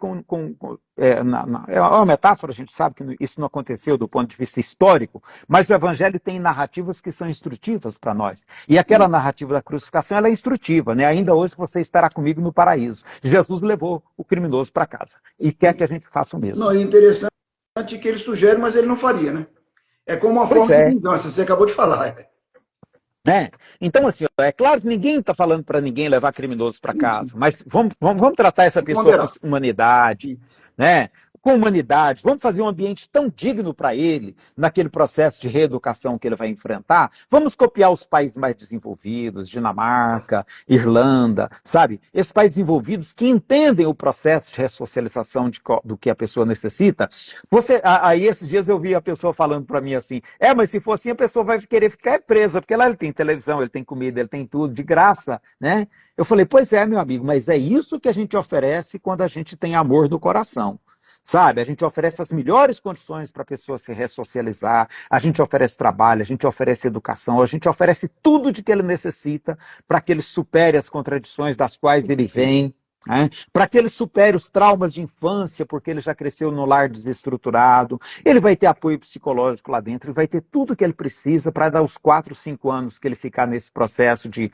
é uma metáfora, a gente sabe que isso não aconteceu do ponto de vista histórico, mas o Evangelho tem narrativas que são instrutivas para nós. E aquela narrativa da crucificação, ela é instrutiva, né? Ainda hoje você estará comigo no paraíso. Jesus levou o criminoso para casa e quer que a gente faça o mesmo. Não, é interessante que ele sugere, mas ele não faria, né? É como uma forma de vingança, você acabou de falar. Então, assim, é claro que ninguém está falando para ninguém levar criminoso para casa, mas vamos tratar essa pessoa com humanidade, né? Com humanidade, vamos fazer um ambiente tão digno para ele, naquele processo de reeducação que ele vai enfrentar. Vamos copiar os países mais desenvolvidos, Dinamarca, Irlanda, sabe? Esses países desenvolvidos que entendem o processo de ressocialização do que a pessoa necessita. Aí esses dias eu vi a pessoa falando para mim assim, mas se for assim a pessoa vai querer ficar presa, porque lá ele tem televisão, ele tem comida, ele tem tudo, de graça, né? Eu falei, pois é, meu amigo, mas é isso que a gente oferece quando a gente tem amor no coração. Sabe, a gente oferece as melhores condições para a pessoa se ressocializar, a gente oferece trabalho, a gente oferece educação, a gente oferece tudo de que ele necessita para que ele supere as contradições das quais ele vem, né? Para que ele supere os traumas de infância, porque ele já cresceu no lar desestruturado, ele vai ter apoio psicológico lá dentro, ele vai ter tudo que ele precisa para dar os 4, 5 anos que ele ficar nesse processo de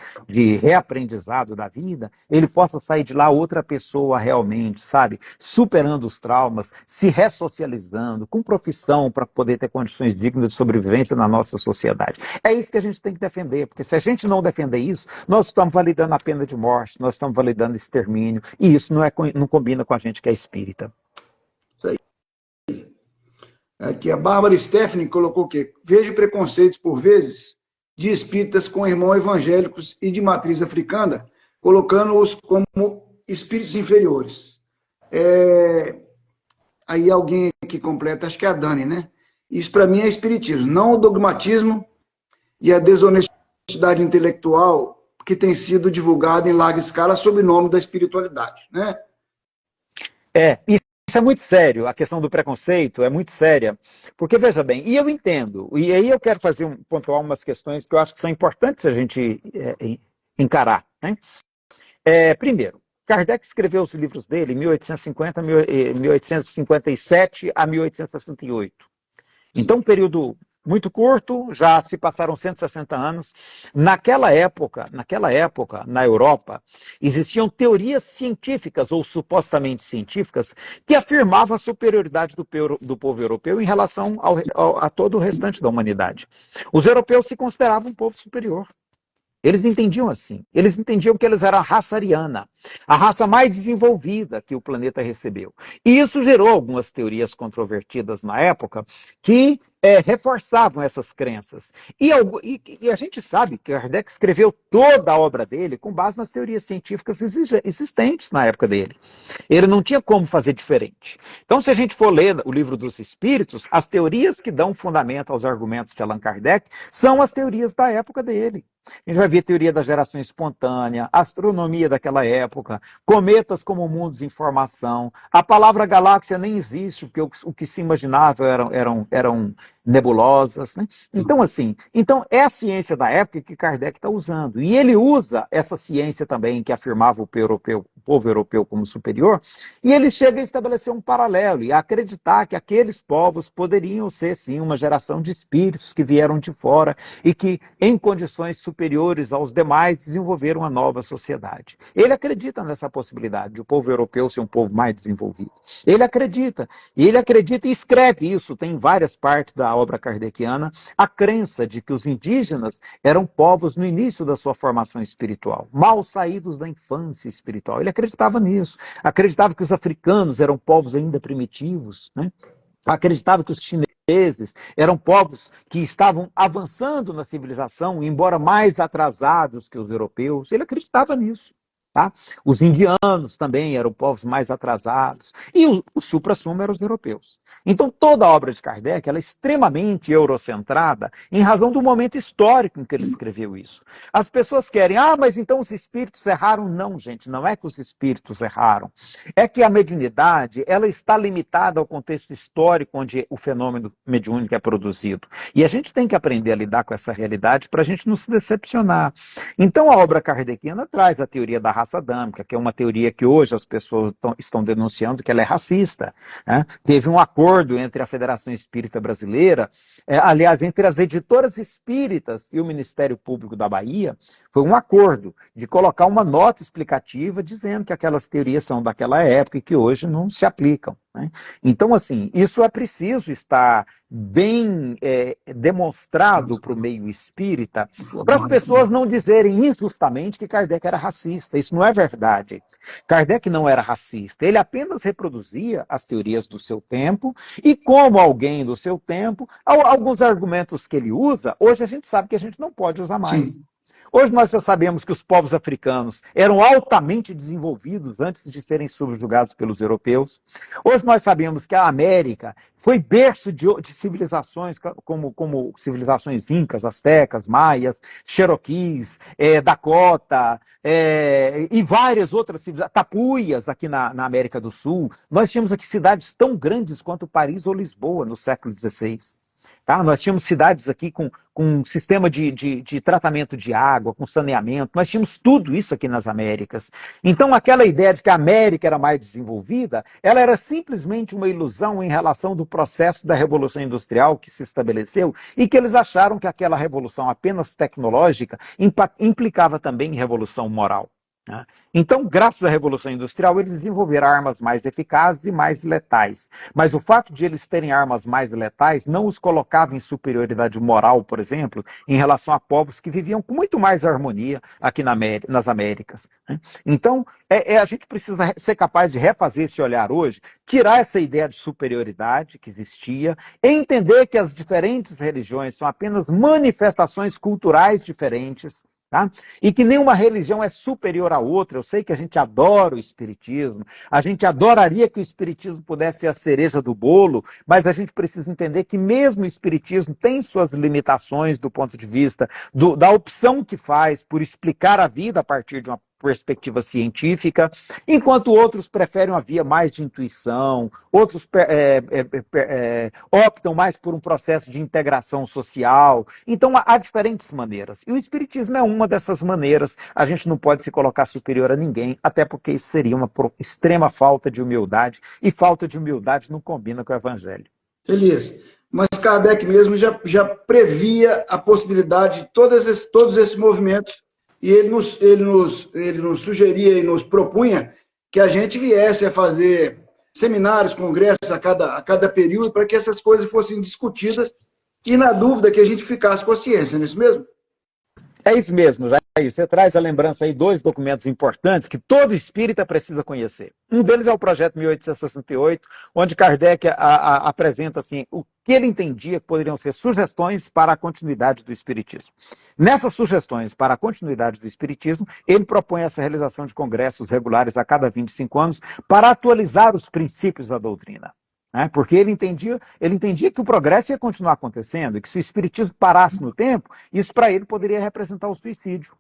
reaprendizado da vida, ele possa sair de lá outra pessoa realmente, sabe? Superando os traumas, se ressocializando, com profissão para poder ter condições dignas de sobrevivência na nossa sociedade. É isso que a gente tem que defender, porque se a gente não defender isso, nós estamos validando a pena de morte, nós estamos validando extermínio, e isso não combina com a gente que é espírita. Isso aí. Aqui a Bárbara Stephanie colocou o quê? Vejo preconceitos, por vezes, de espíritas com irmãos evangélicos e de matriz africana, colocando-os como espíritos inferiores. Aí alguém que completa, acho que é a Dani, né? Isso para mim é espiritismo, não o dogmatismo e a desonestidade intelectual que tem sido divulgada em larga escala sob o nome da espiritualidade, né? Isso é muito sério, a questão do preconceito é muito séria, porque veja bem, e eu entendo, e aí eu quero pontuar umas questões que eu acho que são importantes a gente encarar, né? Primeiro, Kardec escreveu os livros dele em 1857 a 1868. Então, um período muito curto, já se passaram 160 anos. Naquela época, na Europa, existiam teorias científicas, ou supostamente científicas, que afirmavam a superioridade do povo europeu em relação a todo o restante da humanidade. Os europeus se consideravam um povo superior. Eles entendiam assim. Eles entendiam que eles eram a raça ariana, a raça mais desenvolvida que o planeta recebeu. E isso gerou algumas teorias controvertidas na época que reforçavam essas crenças. E a gente sabe que Kardec escreveu toda a obra dele com base nas teorias científicas existentes na época dele. Ele não tinha como fazer diferente. Então, se a gente for ler o Livro dos Espíritos, as teorias que dão fundamento aos argumentos de Allan Kardec são as teorias da época dele. A gente vai ver a teoria da geração espontânea, astronomia daquela época, cometas como mundos em formação. A palavra galáxia nem existe, porque o que se imaginava eram nebulosas, né? Então, assim, é a ciência da época que Kardec está usando. E ele usa essa ciência também que afirmava o povo europeu como superior, e ele chega a estabelecer um paralelo e a acreditar que aqueles povos poderiam ser, sim, uma geração de espíritos que vieram de fora e que, em condições superiores aos demais, desenvolveram uma nova sociedade. Ele acredita nessa possibilidade de o povo europeu ser um povo mais desenvolvido. Ele acredita e escreve isso, tem várias partes da da obra kardeciana a crença de que os indígenas eram povos no início da sua formação espiritual, mal saídos da infância espiritual. Ele acreditava nisso, acreditava que os africanos eram povos ainda primitivos, né? Acreditava que os chineses eram povos que estavam avançando na civilização, embora mais atrasados que os europeus. Ele acreditava nisso. Tá? Os indianos também eram povos mais atrasados. E o supra-sumo eram os europeus. Então toda a obra de Kardec ela é extremamente eurocentrada em razão do momento histórico em que ele escreveu isso. As pessoas querem, mas então os espíritos erraram. Não, gente, não é que os espíritos erraram. É que a mediunidade ela está limitada ao contexto histórico onde o fenômeno mediúnico é produzido. E a gente tem que aprender a lidar com essa realidade para a gente não se decepcionar. Então a obra kardeciana traz a teoria da raça adâmica, que é uma teoria que hoje as pessoas estão denunciando que ela é racista. Né? Teve um acordo entre a Federação Espírita Brasileira, aliás, entre as editoras espíritas e o Ministério Público da Bahia, foi um acordo de colocar uma nota explicativa dizendo que aquelas teorias são daquela época e que hoje não se aplicam. Né? Então, assim, isso é preciso estar bem demonstrado para o meio espírita, para as pessoas não dizerem injustamente que Kardec era racista. Isso não é verdade. Kardec não era racista, ele apenas reproduzia as teorias do seu tempo e, como alguém do seu tempo, alguns argumentos que ele usa, hoje a gente sabe que a gente não pode usar mais. Sim. Hoje nós já sabemos que os povos africanos eram altamente desenvolvidos antes de serem subjugados pelos europeus. Hoje nós sabemos que a América foi berço de civilizações como civilizações incas, astecas, maias, cheroquis, Dakota e várias outras civilizações, tapuias aqui na América do Sul. Nós tínhamos aqui cidades tão grandes quanto Paris ou Lisboa no século XVI. Tá? Nós tínhamos cidades aqui com um sistema de tratamento de água, com saneamento, nós tínhamos tudo isso aqui nas Américas. Então aquela ideia de que a América era mais desenvolvida, ela era simplesmente uma ilusão em relação do processo da Revolução Industrial que se estabeleceu e que eles acharam que aquela revolução apenas tecnológica implicava também em revolução moral. Então, graças à Revolução Industrial, eles desenvolveram armas mais eficazes e mais letais. Mas o fato de eles terem armas mais letais não os colocava em superioridade moral, por exemplo, em relação a povos que viviam com muito mais harmonia aqui nas Américas. Então, a gente precisa ser capaz de refazer esse olhar hoje, tirar essa ideia de superioridade que existia, e entender que as diferentes religiões são apenas manifestações culturais diferentes. Tá? E que nenhuma religião é superior à outra. Eu sei que a gente adora o espiritismo, a gente adoraria que o espiritismo pudesse ser a cereja do bolo, mas a gente precisa entender que mesmo o espiritismo tem suas limitações do ponto de vista da opção que faz por explicar a vida a partir de uma perspectiva científica, enquanto outros preferem uma via mais de intuição, outros optam mais por um processo de integração social. Então há diferentes maneiras. E o espiritismo é uma dessas maneiras. A gente não pode se colocar superior a ninguém, até porque isso seria uma extrema falta de humildade, e falta de humildade não combina com o evangelho. Elias, mas Kardec mesmo já previa a possibilidade de todos esses movimentos. E ele nos sugeria e nos propunha que a gente viesse a fazer seminários, congressos a cada período, para que essas coisas fossem discutidas e, na dúvida, que a gente ficasse com a ciência, não é isso mesmo? É isso mesmo, Jair. Você traz a lembrança aí 2 documentos importantes que todo espírita precisa conhecer. Um deles é o Projeto 1868, onde Kardec apresenta assim, o que ele entendia que poderiam ser sugestões para a continuidade do espiritismo. Nessas sugestões para a continuidade do espiritismo, ele propõe essa realização de congressos regulares a cada 25 anos para atualizar os princípios da doutrina. Porque ele entendia que o progresso ia continuar acontecendo e que se o espiritismo parasse no tempo, isso para ele poderia representar o suicídio.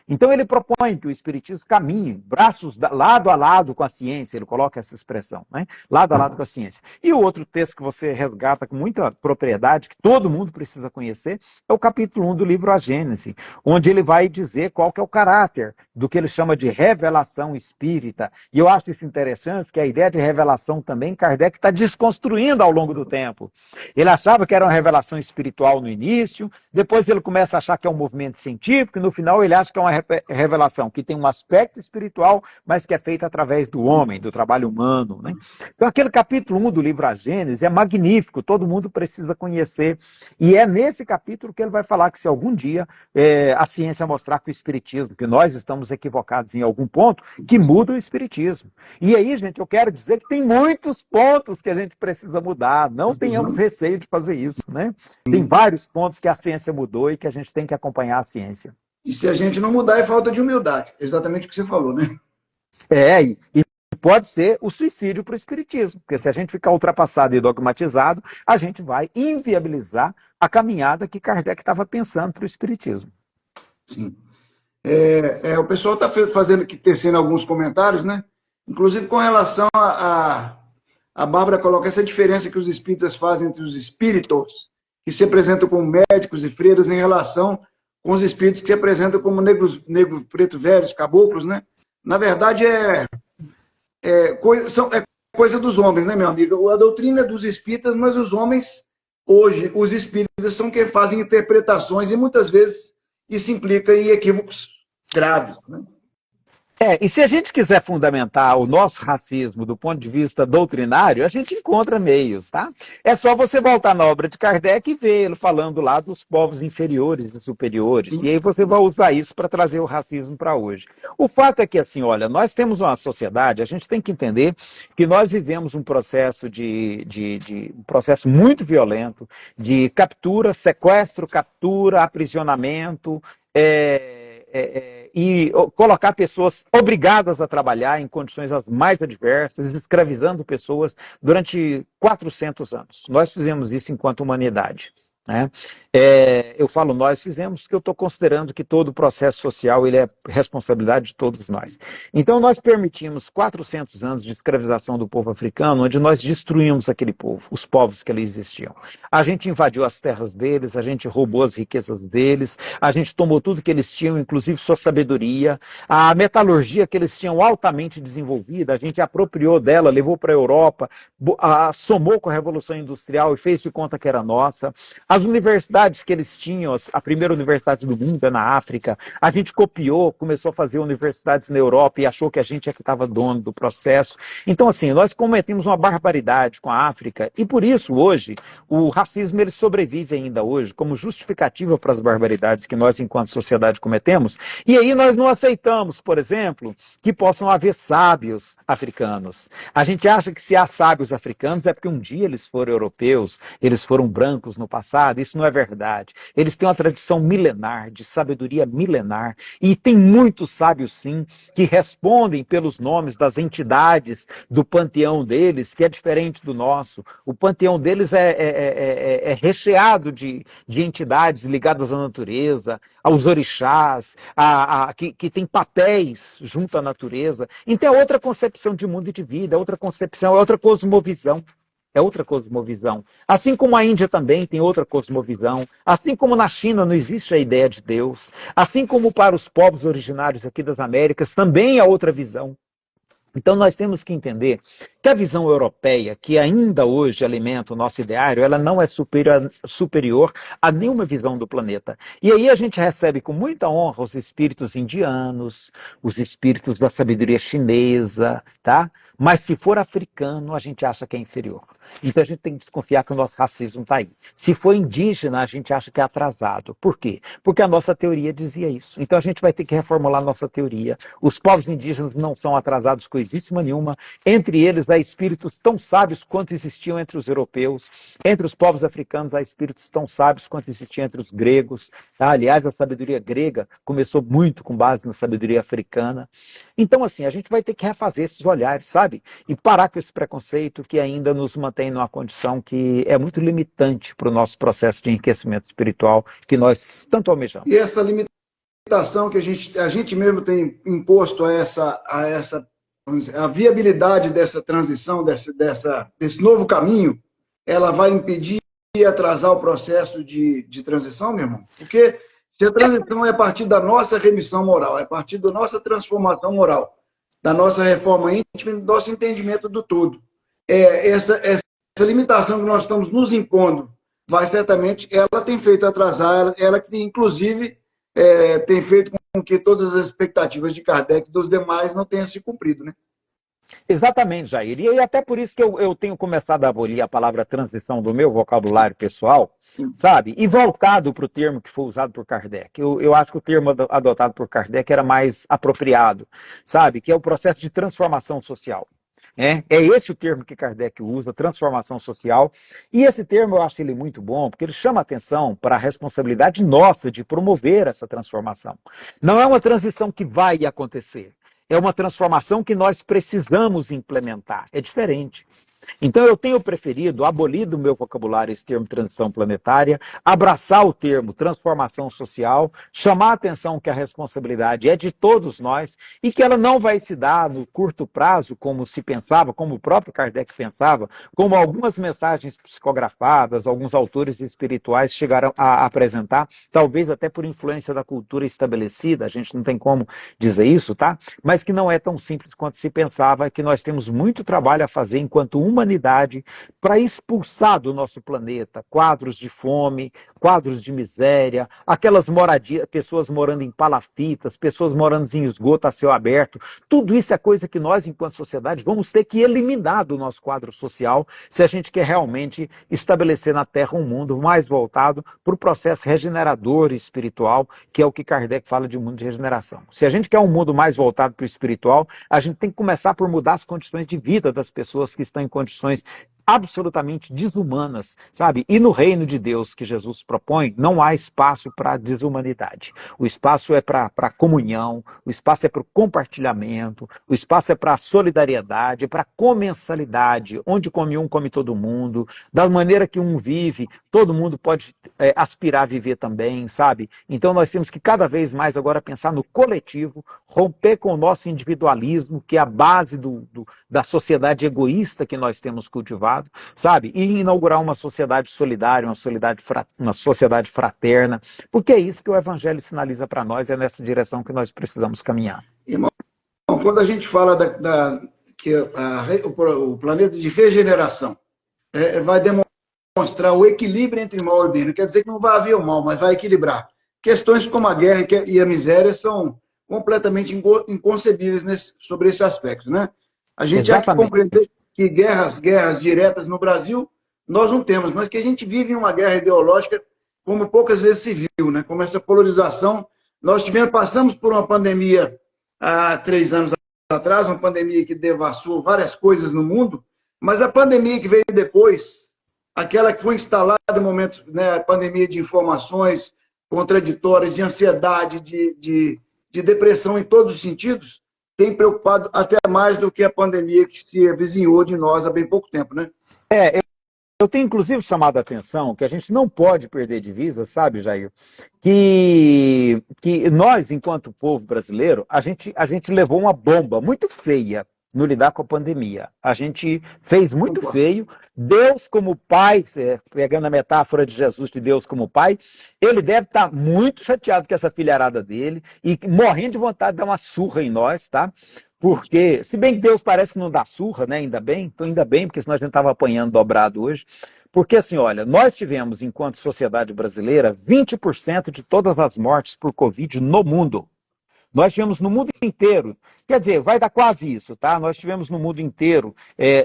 Então ele propõe que o espiritismo caminhe, braços lado a lado com a ciência, ele coloca essa expressão, né? Lado a lado com a ciência. E o outro texto que você resgata com muita propriedade, que todo mundo precisa conhecer, é o capítulo 1 do livro A Gênese, onde ele vai dizer qual que é o caráter do que ele chama de revelação espírita. E eu acho isso interessante, porque a ideia de revelação também, Kardec está desconstruindo ao longo do tempo. Ele achava que era uma revelação espiritual no início, depois ele começa a achar que é um movimento científico, e no final ele acha que é uma revelação que tem um aspecto espiritual, mas que é feita através do homem, do trabalho humano, né? Então, aquele capítulo 1 do livro A Gênesis é magnífico, todo mundo precisa conhecer. E é nesse capítulo que ele vai falar que se algum dia a ciência mostrar que o espiritismo, que nós estamos equivocados em algum ponto, que muda o espiritismo. E aí, gente, eu quero dizer que tem muitos pontos que a gente precisa mudar, não tenhamos receio de fazer isso, né? Tem vários pontos que a ciência mudou e que a gente tem que acompanhar a ciência. E se a gente não mudar, é falta de humildade. Exatamente o que você falou, né? E pode ser o suicídio para o espiritismo, porque se a gente ficar ultrapassado e dogmatizado, a gente vai inviabilizar a caminhada que Kardec estava pensando para o espiritismo. Sim. O pessoal está tecendo alguns comentários, né? Inclusive com relação a Bárbara coloca essa diferença que os espíritas fazem entre os espíritos, que se apresentam como médicos e freiras, em relação com os espíritos que se apresentam como negros preto velhos, caboclos, né? Na verdade, é coisa dos homens, né, meu amigo? A doutrina é dos espíritas, mas os homens, hoje, os espíritas são quem fazem interpretações e muitas vezes isso implica em equívocos graves, né? E se a gente quiser fundamentar o nosso racismo do ponto de vista doutrinário, a gente encontra meios, tá? É só você voltar na obra de Kardec e ver ele falando lá dos povos inferiores e superiores. E aí você vai usar isso para trazer o racismo para hoje. O fato é que, assim, olha, nós temos uma sociedade, a gente tem que entender que nós vivemos um processo um processo muito violento de captura, sequestro, captura, aprisionamento, e colocar pessoas obrigadas a trabalhar em condições as mais adversas, escravizando pessoas durante 400 anos. Nós fizemos isso enquanto humanidade, né? Eu falo nós fizemos porque eu estou considerando que todo o processo social ele é responsabilidade de todos nós. Então nós permitimos 400 anos de escravização do povo africano, onde nós destruímos aquele povo, os povos que ali existiam. A gente invadiu as terras deles, a gente roubou as riquezas deles, a gente tomou tudo que eles tinham, inclusive sua sabedoria, a metalurgia que eles tinham altamente desenvolvida, a gente apropriou dela, levou para a Europa, somou com a Revolução Industrial e fez de conta que era nossa. As universidades que eles tinham, a primeira universidade do mundo é na África, a gente copiou, começou a fazer universidades na Europa e achou que a gente é que estava dono do processo. Então, assim, nós cometemos uma barbaridade com a África e por isso, hoje, o racismo ele sobrevive ainda hoje como justificativa para as barbaridades que nós, enquanto sociedade, cometemos. E aí nós não aceitamos, por exemplo, que possam haver sábios africanos. A gente acha que se há sábios africanos é porque um dia eles foram europeus, eles foram brancos no passado. Isso não é verdade. Eles têm uma tradição milenar, de sabedoria milenar, e tem muitos sábios, sim, que respondem pelos nomes das entidades do panteão deles, que é diferente do nosso. O panteão deles é recheado de entidades ligadas à natureza, aos orixás, que tem papéis junto à natureza. Então é outra concepção de mundo e de vida, é outra concepção, é outra cosmovisão. É outra cosmovisão. Assim como a Índia também tem outra cosmovisão, assim como na China não existe a ideia de Deus, assim como para os povos originários aqui das Américas também há outra visão. Então nós temos que entender que a visão europeia, que ainda hoje alimenta o nosso ideário, ela não é superior a nenhuma visão do planeta. E aí a gente recebe com muita honra os espíritos indianos, os espíritos da sabedoria chinesa, tá? Mas se for africano, a gente acha que é inferior. Então a gente tem que desconfiar que o nosso racismo está aí. Se for indígena, a gente acha que é atrasado. Por quê? Porque a nossa teoria dizia isso. Então a gente vai ter que reformular a nossa teoria. Os povos indígenas não são atrasados coisíssima nenhuma. Entre eles há espíritos tão sábios quanto existiam entre os europeus. Entre os povos africanos há espíritos tão sábios quanto existiam entre os gregos. Tá? Aliás, a sabedoria grega começou muito com base na sabedoria africana. Então, assim, a gente vai ter que refazer esses olhares, sabe? E parar com esse preconceito que ainda nos mantém numa condição que é muito limitante para o nosso processo de enriquecimento espiritual que nós tanto almejamos. E essa limitação que a gente mesmo tem imposto a viabilidade dessa transição, desse novo caminho, ela vai impedir e atrasar o processo de transição, meu irmão? Porque se a transição é a partir da nossa remissão moral, é a partir da nossa transformação moral, da nossa reforma íntima, do nosso entendimento do todo. Essa limitação que nós estamos nos impondo, ela tem feito atrasar, ela que inclusive tem feito com que todas as expectativas de Kardec e dos demais não tenham se cumprido, né? Exatamente, Jair. E até por isso que eu tenho começado a abolir a palavra transição do meu vocabulário pessoal, sabe? E voltado para o termo que foi usado por Kardec. Eu acho que o termo adotado por Kardec era mais apropriado, sabe? Que é o processo de transformação social. É esse o termo que Kardec usa, transformação social. E esse termo eu acho ele muito bom, porque ele chama atenção para a responsabilidade nossa de promover essa transformação. Não é uma transição que vai acontecer. É uma transformação que nós precisamos implementar. É diferente. Então eu tenho preferido abolir do meu vocabulário esse termo transição planetária, abraçar o termo transformação social, chamar a atenção que a responsabilidade é de todos nós e que ela não vai se dar no curto prazo, como se pensava, como o próprio Kardec pensava, como algumas mensagens psicografadas, alguns autores espirituais chegaram a apresentar, talvez até por influência da cultura estabelecida, a gente não tem como dizer isso, tá? Mas que não é tão simples quanto se pensava, que nós temos muito trabalho a fazer enquanto humanidade para expulsar do nosso planeta quadros de fome, quadros de miséria, aquelas moradias, pessoas morando em palafitas, pessoas morando em esgoto a céu aberto. Tudo isso é coisa que nós, enquanto sociedade, vamos ter que eliminar do nosso quadro social se a gente quer realmente estabelecer na Terra um mundo mais voltado para o processo regenerador e espiritual, que é o que Kardec fala de mundo de regeneração. Se a gente quer um mundo mais voltado para o espiritual, a gente tem que começar por mudar as condições de vida das pessoas que estão em condições absolutamente desumanas, sabe? E no reino de Deus que Jesus propõe, não há espaço para desumanidade. O espaço é para comunhão, o espaço é para o compartilhamento, o espaço é para a solidariedade, é para a comensalidade, onde come um, come todo mundo, da maneira que um vive, todo mundo pode aspirar a viver também, sabe? Então nós temos que cada vez mais agora pensar no coletivo, romper com o nosso individualismo, que é a base da sociedade egoísta que nós temos cultivado, sabe? E inaugurar uma sociedade solidária, uma sociedade fraterna, porque é isso que o Evangelho sinaliza para nós, é nessa direção que nós precisamos caminhar. Irmão, quando a gente fala que o planeta de regeneração vai demonstrar o equilíbrio entre mal e bem, não quer dizer que não vai haver o mal, mas vai equilibrar. Questões como a guerra e a miséria são completamente inconcebíveis sobre esse aspecto, né? A gente já que compreender que guerras diretas no Brasil nós não temos, mas que a gente vive uma guerra ideológica como poucas vezes se viu, né? Como essa polarização. Nós passamos por uma pandemia há 3 anos atrás, uma pandemia que devassou várias coisas no mundo, mas a pandemia que veio depois, aquela que foi instalada no momento, né, a pandemia de informações contraditórias, de ansiedade, de depressão em todos os sentidos, tem preocupado até mais do que a pandemia que se avizinhou de nós há bem pouco tempo, né? Eu tenho inclusive chamado a atenção que a gente não pode perder de vista, sabe, Jair, que nós, enquanto povo brasileiro, a gente levou uma bomba muito feia no lidar com a pandemia. A gente fez muito feio. Deus como pai, pegando a metáfora de Jesus de Deus como pai, ele deve estar muito chateado com essa filharada dele e morrendo de vontade de dar uma surra em nós, tá? Porque, se bem que Deus parece não dar surra, né? Ainda bem, então ainda bem, porque senão a gente estava apanhando dobrado hoje. Porque assim, olha, nós tivemos, enquanto sociedade brasileira, 20% de todas as mortes por Covid no mundo. Nós tivemos no mundo inteiro, quer dizer, vai dar quase isso, tá? Nós tivemos no mundo inteiro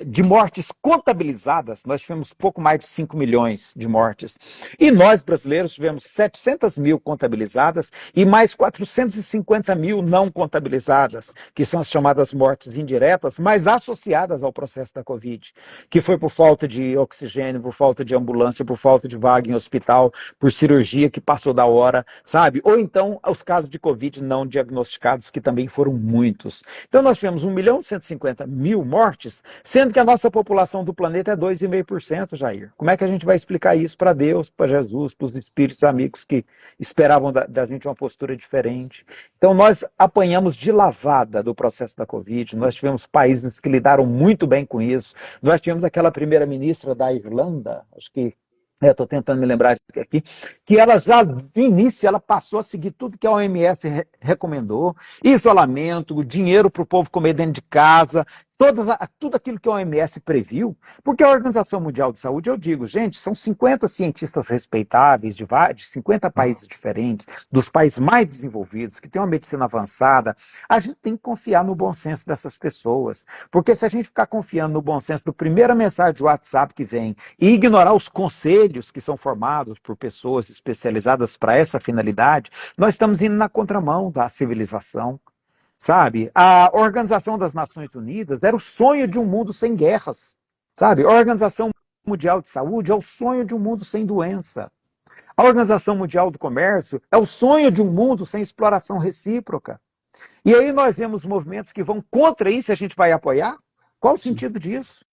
de mortes contabilizadas, nós tivemos pouco mais de 5 milhões de mortes. E nós, brasileiros, tivemos 700 mil contabilizadas e mais 450 mil não contabilizadas, que são as chamadas mortes indiretas, mas associadas ao processo da Covid, que foi por falta de oxigênio, por falta de ambulância, por falta de vaga em hospital, por cirurgia que passou da hora, sabe? Ou então os casos de Covid não diagnosticados, que também foram muitos. Então nós tivemos 1.150.000 mortes, sendo que a nossa população do planeta é 2,5%, Jair. Como é que a gente vai explicar isso para Deus, para Jesus, para os espíritos amigos que esperavam da gente uma postura diferente? Então nós apanhamos de lavada do processo da Covid, nós tivemos países que lidaram muito bem com isso, nós tivemos aquela primeira-ministra da Irlanda, acho que estou tentando me lembrar aqui, que ela já, de início, ela passou a seguir tudo que a OMS recomendou, isolamento, dinheiro para o povo comer dentro de casa, Tudo aquilo que a OMS previu, porque a Organização Mundial de Saúde, eu digo, gente, são 50 cientistas respeitáveis de 50 países diferentes, dos países mais desenvolvidos, que têm uma medicina avançada. A gente tem que confiar no bom senso dessas pessoas, porque se a gente ficar confiando no bom senso da primeira mensagem de WhatsApp que vem e ignorar os conselhos que são formados por pessoas especializadas para essa finalidade, nós estamos indo na contramão da civilização. Sabe? A Organização das Nações Unidas era o sonho de um mundo sem guerras, sabe? A Organização Mundial de Saúde é o sonho de um mundo sem doença. A Organização Mundial do Comércio é o sonho de um mundo sem exploração recíproca. E aí nós vemos movimentos que vão contra isso e a gente vai apoiar? Qual o sentido disso?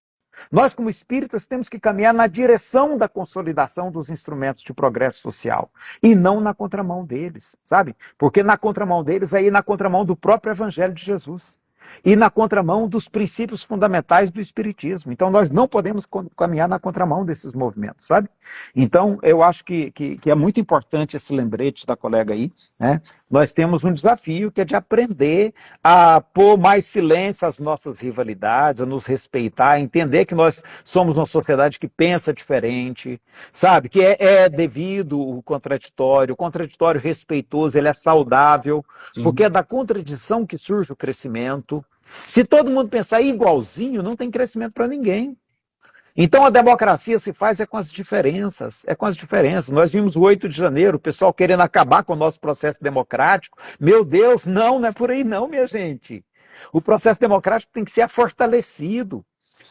Nós, como espíritas, temos que caminhar na direção da consolidação dos instrumentos de progresso social e não na contramão deles, sabe? Porque na contramão deles é ir na contramão do próprio Evangelho de Jesus e na contramão dos princípios fundamentais do Espiritismo. Então, nós não podemos caminhar na contramão desses movimentos, sabe? Então, eu acho que é muito importante esse lembrete da colega aí, né? Nós temos um desafio que é de aprender a pôr mais silêncio às nossas rivalidades, a nos respeitar, a entender que nós somos uma sociedade que pensa diferente, sabe? Que é devido o contraditório respeitoso, ele é saudável, porque é da contradição que surge o crescimento. Se todo mundo pensar igualzinho, não tem crescimento para ninguém. Então a democracia se faz com as diferenças, é com as diferenças. Nós vimos o 8 de janeiro, o pessoal querendo acabar com o nosso processo democrático. Meu Deus, não é por aí não, minha gente. O processo democrático tem que ser fortalecido.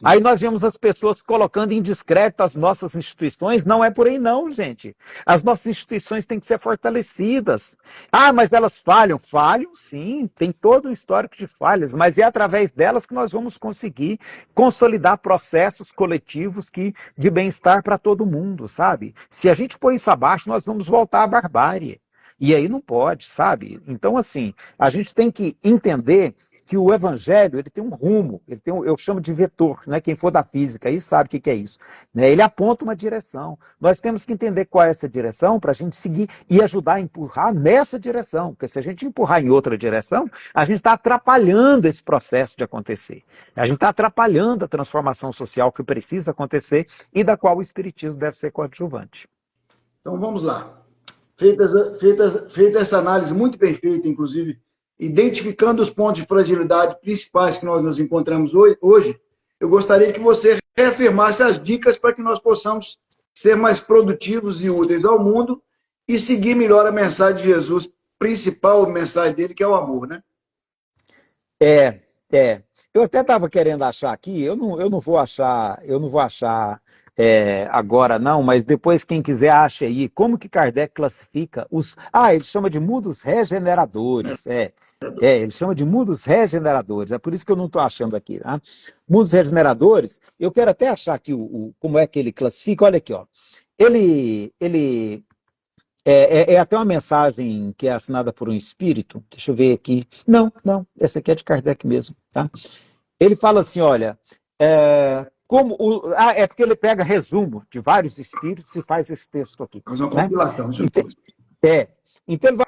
Aí nós vemos as pessoas colocando em descrédito as nossas instituições. Não é por aí não, gente. As nossas instituições têm que ser fortalecidas. Ah, mas elas falham. Falham, sim. Tem todo um histórico de falhas. Mas é através delas que nós vamos conseguir consolidar processos coletivos de bem-estar para todo mundo, sabe? Se a gente pôr isso abaixo, nós vamos voltar à barbárie. E aí não pode, sabe? Então, assim, a gente tem que entender que o evangelho ele tem um rumo, ele tem eu chamo de vetor, né? Quem for da física aí sabe o que é isso. Né? Ele aponta uma direção. Nós temos que entender qual é essa direção para a gente seguir e ajudar a empurrar nessa direção. Porque se a gente empurrar em outra direção, a gente está atrapalhando esse processo de acontecer. A gente está atrapalhando a transformação social que precisa acontecer e da qual o Espiritismo deve ser coadjuvante. Então vamos lá. Feita essa análise muito bem feita, inclusive, identificando os pontos de fragilidade principais que nós nos encontramos hoje, eu gostaria que você reafirmasse as dicas para que nós possamos ser mais produtivos e úteis ao mundo e seguir melhor a mensagem de Jesus, principal mensagem dele, que é o amor, né? Eu até estava querendo achar aqui, eu não vou achar agora não, mas depois quem quiser acha aí, como que Kardec classifica os... ele chama de mundos regeneradores, ele chama de mundos regeneradores, é por isso que eu não estou achando aqui. Tá? Mundos regeneradores, eu quero até achar aqui como é que ele classifica, olha aqui, ó. Ele é até uma mensagem que é assinada por um espírito, deixa eu ver aqui, não, essa aqui é de Kardec mesmo, tá? Ele fala assim, olha, é porque ele pega resumo de vários espíritos e faz esse texto aqui. Mas uma compilação. Então ele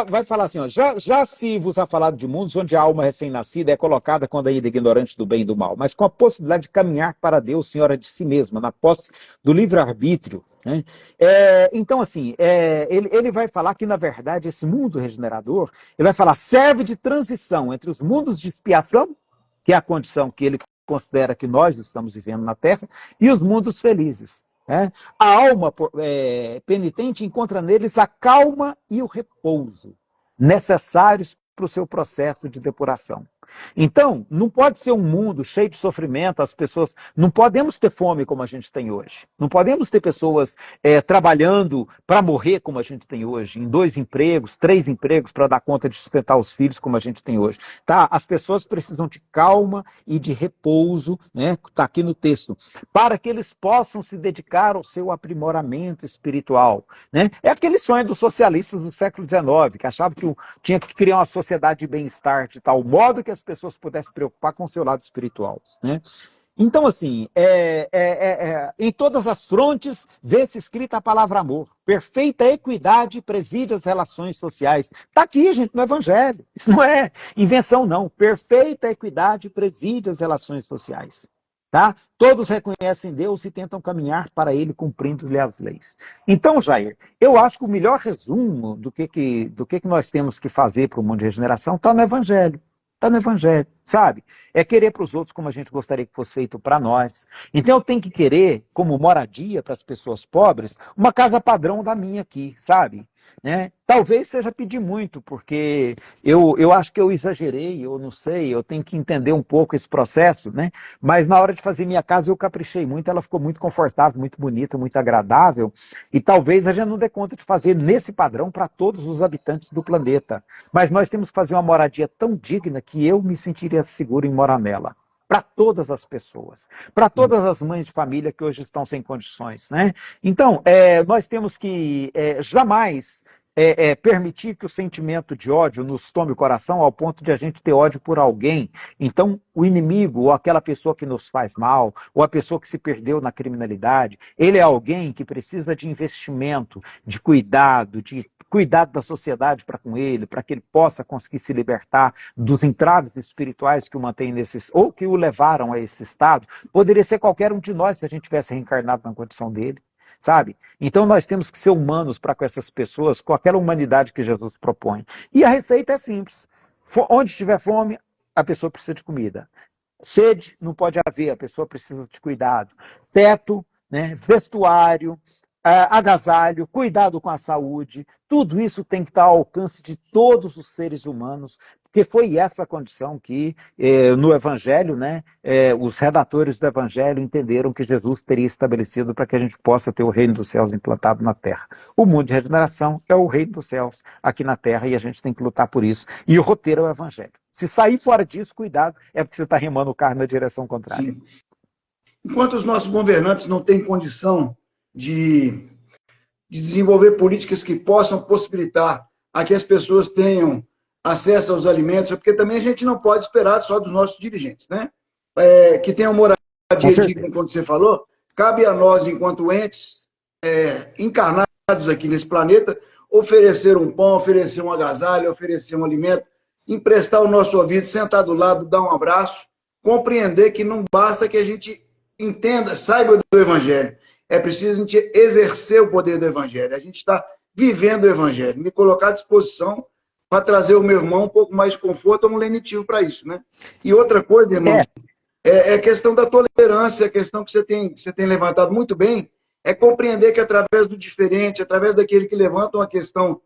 vai falar assim, ó, já se vos ha falado de mundos onde a alma recém-nascida é colocada quando ainda ignorante do bem e do mal, mas com a possibilidade de caminhar para Deus, senhora de si mesma, na posse do livre-arbítrio. Né? Então, assim, ele vai falar que, na verdade, esse mundo regenerador, ele vai falar, serve de transição entre os mundos de expiação, que é a condição que ele considera que nós estamos vivendo na Terra, e os mundos felizes. Né? A alma penitente encontra neles a calma e o repouso necessários para o seu processo de depuração. Então, não pode ser um mundo cheio de sofrimento, as pessoas... Não podemos ter fome como a gente tem hoje. Não podemos ter pessoas trabalhando para morrer como a gente tem hoje, em 2 empregos, 3 empregos para dar conta de sustentar os filhos como a gente tem hoje. Tá? As pessoas precisam de calma e de repouso, né? Está aqui no texto, para que eles possam se dedicar ao seu aprimoramento espiritual. Né? É aquele sonho dos socialistas do século XIX, que achavam que tinha que criar uma sociedade de bem-estar de tal modo que as pessoas pudessem se preocupar com o seu lado espiritual. Né? Então, assim, em todas as frontes, vê-se escrita a palavra amor. Perfeita equidade preside as relações sociais. Está aqui, gente, no Evangelho. Isso não é invenção, não. Perfeita equidade preside as relações sociais. Tá? Todos reconhecem Deus e tentam caminhar para Ele cumprindo-lhe as leis. Então, Jair, eu acho que o melhor resumo do que nós temos que fazer para o mundo de regeneração está no Evangelho. Está no Evangelho, sabe? É querer para os outros como a gente gostaria que fosse feito para nós. Então eu tenho que querer, como moradia para as pessoas pobres, uma casa padrão da minha aqui, sabe? Né? Talvez seja pedir muito, porque eu acho que eu exagerei, eu não sei, eu tenho que entender um pouco esse processo, né? Mas na hora de fazer minha casa eu caprichei muito, ela ficou muito confortável, muito bonita, muito agradável, e talvez a gente não dê conta de fazer nesse padrão para todos os habitantes do planeta. Mas nós temos que fazer uma moradia tão digna que eu me sentiria seguro em morar nela. Para todas as pessoas, para todas as mães de família que hoje estão sem condições, né? Então, nós temos que jamais permitir que o sentimento de ódio nos tome o coração ao ponto de a gente ter ódio por alguém. Então, o inimigo, ou aquela pessoa que nos faz mal, ou a pessoa que se perdeu na criminalidade, ele é alguém que precisa de investimento, de cuidado da sociedade para com ele, para que ele possa conseguir se libertar dos entraves espirituais que o mantêm ou que o levaram a esse estado. Poderia ser qualquer um de nós se a gente tivesse reencarnado na condição dele, sabe? Então nós temos que ser humanos para com essas pessoas, com aquela humanidade que Jesus propõe. E a receita é simples. Onde tiver fome, a pessoa precisa de comida. Sede não pode haver, a pessoa precisa de cuidado. Teto, né, vestuário, agasalho, cuidado com a saúde, tudo isso tem que estar ao alcance de todos os seres humanos, porque foi essa a condição que, no Evangelho, né, os redatores do Evangelho entenderam que Jesus teria estabelecido para que a gente possa ter o reino dos céus implantado na Terra. O mundo de regeneração é o reino dos céus aqui na Terra e a gente tem que lutar por isso. E o roteiro é o Evangelho. Se sair fora disso, cuidado, é porque você está remando o carro na direção contrária. Sim. Enquanto os nossos governantes não têm condição de desenvolver políticas que possam possibilitar a que as pessoas tenham acesso aos alimentos, porque também a gente não pode esperar só dos nossos dirigentes, né? Que tenham moradia digna, como você falou, cabe a nós, enquanto entes encarnados aqui nesse planeta, oferecer um pão, oferecer um agasalho, oferecer um alimento, emprestar o nosso ouvido, sentar do lado, dar um abraço, compreender que não basta que a gente entenda, saiba do Evangelho. É preciso a gente exercer o poder do Evangelho. A gente está vivendo o Evangelho. Me colocar à disposição para trazer o meu irmão um pouco mais de conforto, é um lenitivo para isso, né? E outra coisa, irmão, é a questão da tolerância, a questão que você tem levantado muito bem, é compreender que através do diferente, através daquele que levanta uma questão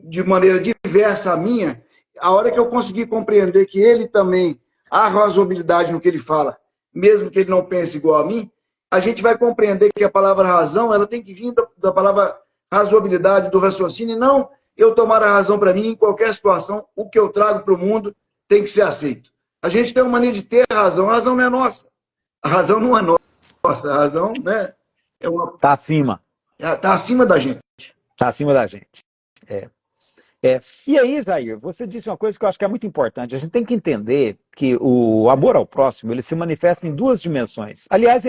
de maneira diversa à minha, a hora que eu conseguir compreender que ele também há razoabilidade no que ele fala, mesmo que ele não pense igual a mim, a gente vai compreender que a palavra razão, ela tem que vir da palavra razoabilidade, do raciocínio, e não eu tomar a razão para mim em qualquer situação, o que eu trago para o mundo tem que ser aceito. A gente tem uma mania de ter razão, a razão não é nossa. A razão não é nossa, a razão, né, Está acima. Está acima da gente. Está acima da gente. E aí, Jair, você disse uma coisa que eu acho que é muito importante. A gente tem que entender que o amor ao próximo, ele se manifesta em duas dimensões. Aliás,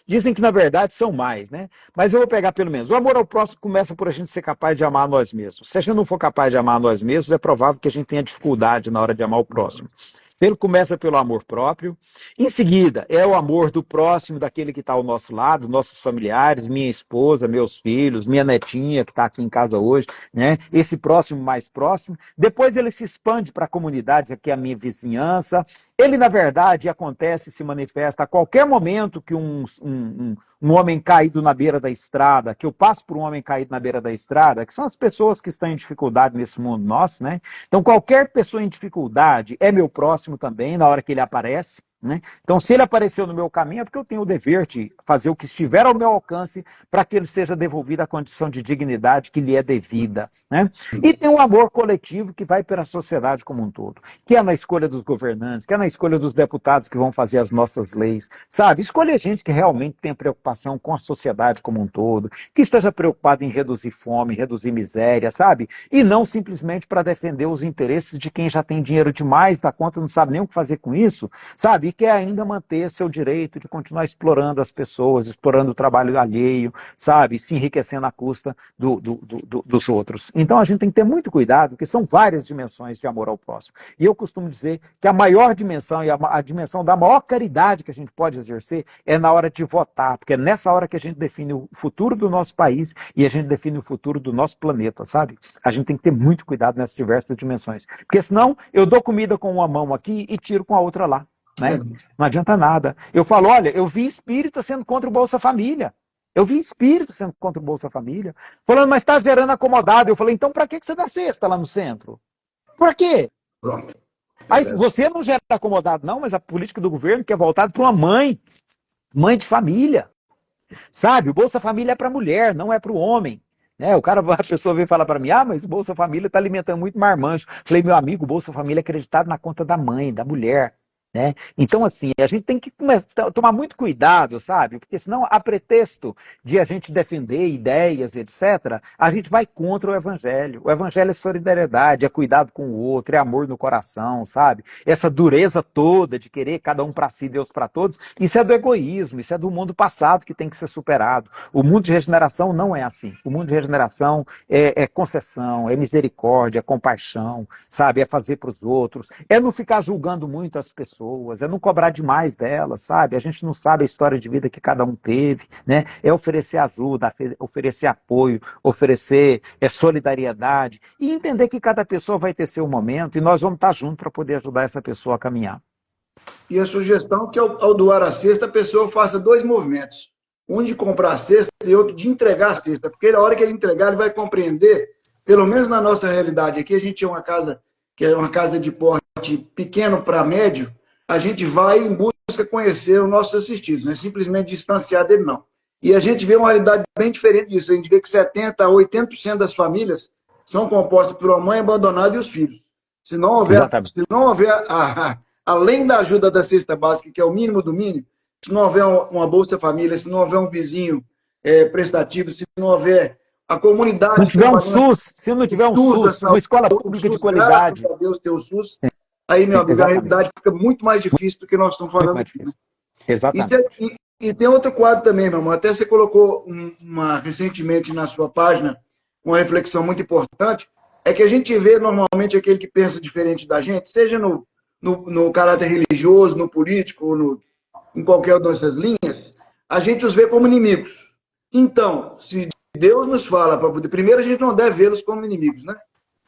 dizem que, na verdade, são mais, né? Mas eu vou pegar pelo menos. O amor ao próximo começa por a gente ser capaz de amar a nós mesmos. Se a gente não for capaz de amar a nós mesmos, é provável que a gente tenha dificuldade na hora de amar o próximo. Ele começa pelo amor próprio, em seguida é o amor do próximo, daquele que está ao nosso lado, nossos familiares, minha esposa, meus filhos, minha netinha que está aqui em casa hoje, né? Esse próximo mais próximo. Depois ele se expande para a comunidade, que é a minha vizinhança. Ele, na verdade, acontece, se manifesta a qualquer momento que um homem caído na beira da estrada, que eu passo por um homem caído na beira da estrada, que são as pessoas que estão em dificuldade nesse mundo nosso, né? Então qualquer pessoa em dificuldade é meu próximo também, na hora que ele aparece, né? Então, se ele apareceu no meu caminho, é porque eu tenho o dever de fazer o que estiver ao meu alcance para que ele seja devolvido a condição de dignidade que lhe é devida, né? E tem um amor coletivo que vai pela sociedade como um todo, que é na escolha dos governantes, que é na escolha dos deputados que vão fazer as nossas leis, sabe? Escolher gente que realmente tenha preocupação com a sociedade como um todo, que esteja preocupado em reduzir fome, reduzir miséria, sabe? E não simplesmente para defender os interesses de quem já tem dinheiro demais da conta, não sabe nem o que fazer com isso, sabe? sabe? E quer ainda manter seu direito de continuar explorando as pessoas, explorando o trabalho alheio, sabe? Se enriquecendo à custa dos outros. Então a gente tem que ter muito cuidado, porque são várias dimensões de amor ao próximo. E eu costumo dizer que a maior dimensão e a dimensão da maior caridade que a gente pode exercer é na hora de votar, porque é nessa hora que a gente define o futuro do nosso país e a gente define o futuro do nosso planeta, sabe? A gente tem que ter muito cuidado nessas diversas dimensões, porque senão eu dou comida com uma mão aqui e tiro com a outra lá, né? Não adianta nada. Eu falo, olha, eu vi espírita sendo contra o Bolsa Família. Eu vi espírito sendo contra o Bolsa Família, falando, mas está gerando acomodado. Eu falei, então para que você dá cesta lá no centro? Por quê? Pronto. Aí você não gera acomodado, não, mas a política do governo que é voltada para uma mãe de família. Sabe? O Bolsa Família é para mulher, não é para o homem. Né? A pessoa vem falar para mim, mas o Bolsa Família está alimentando muito marmanjo. Falei, meu amigo, o Bolsa Família é acreditado na conta da mãe, da mulher. Né? Então, assim, a gente tem que tomar muito cuidado, sabe? Porque senão, a pretexto de a gente defender ideias, etc., a gente vai contra o Evangelho. O Evangelho é solidariedade, é cuidado com o outro, é amor no coração, sabe? Essa dureza toda de querer cada um para si, Deus para todos, isso é do egoísmo, isso é do mundo passado que tem que ser superado. O mundo de regeneração não é assim. O mundo de regeneração é concessão, é misericórdia, é compaixão, sabe? É fazer para os outros, é não ficar julgando muito as pessoas, é não cobrar demais delas, sabe? A gente não sabe a história de vida que cada um teve, né? É oferecer ajuda, oferecer apoio, oferecer solidariedade e entender que cada pessoa vai ter seu momento e nós vamos estar juntos para poder ajudar essa pessoa a caminhar. E a sugestão é que ao doar a cesta, a pessoa faça 2 movimentos. Um de comprar a cesta e outro de entregar a cesta. Porque na hora que ele entregar, ele vai compreender, pelo menos na nossa realidade aqui, a gente é uma casa que é uma casa de porte pequeno para médio, a gente vai em busca de conhecer os nossos assistidos, não é simplesmente distanciar dele, não. E a gente vê uma realidade bem diferente disso. A gente vê que 70% a 80% das famílias são compostas por uma mãe abandonada e os filhos. Se não houver além da ajuda da cesta básica, que é o mínimo do mínimo, se não houver uma Bolsa Família, se não houver um vizinho prestativo, se não houver a comunidade... Se não tiver um SUS, uma escola pública de qualidade... Graças a Deus ter o SUS... Aí, meu amigo, a realidade fica muito mais difícil do que nós estamos falando aqui. Exatamente. E tem outro quadro também, meu irmão. Até você colocou recentemente na sua página uma reflexão muito importante, é que a gente vê normalmente aquele que pensa diferente da gente, seja no caráter religioso, no político, em qualquer uma dessas linhas, a gente os vê como inimigos. Então, se Deus nos fala, primeiro a gente não deve vê-los como inimigos, né?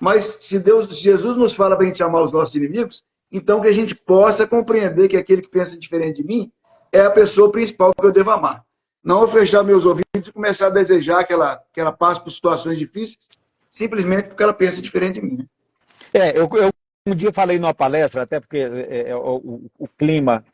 Mas se Jesus nos fala para a gente amar os nossos inimigos, então que a gente possa compreender que aquele que pensa diferente de mim é a pessoa principal que eu devo amar. Não fechar meus ouvidos e começar a desejar que ela passe por situações difíceis, simplesmente porque ela pensa diferente de mim. Eu um dia falei numa palestra, até porque o clima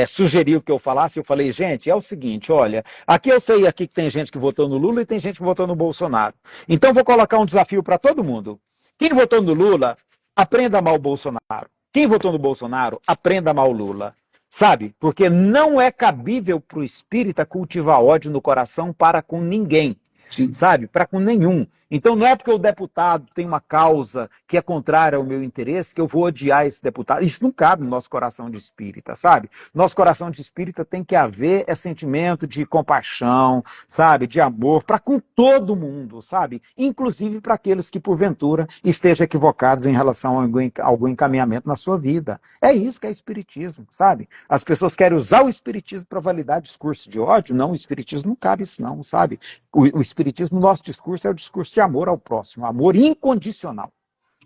sugeriu que eu falasse, eu falei, gente, é o seguinte, olha, aqui eu sei aqui que tem gente que votou no Lula e tem gente que votou no Bolsonaro. Então vou colocar um desafio para todo mundo. Quem votou no Lula, aprenda a amar o Bolsonaro. Quem votou no Bolsonaro, aprenda a amar o Lula. Sabe? Porque não é cabível para o espírita cultivar ódio no coração para com ninguém. Sim. Sabe? Para com nenhum. Então não é porque o deputado tem uma causa que é contrária ao meu interesse que eu vou odiar esse deputado. Isso não cabe no nosso coração de espírita, sabe? Nosso coração de espírita tem que haver sentimento de compaixão, sabe? De amor para com todo mundo, sabe? Inclusive para aqueles que porventura estejam equivocados em relação a algum encaminhamento na sua vida. É isso que é espiritismo, sabe? As pessoas querem usar o espiritismo para validar discurso de ódio. Não, o espiritismo não cabe isso não, sabe? O espiritismo, nosso discurso é o discurso de amor ao próximo, amor incondicional.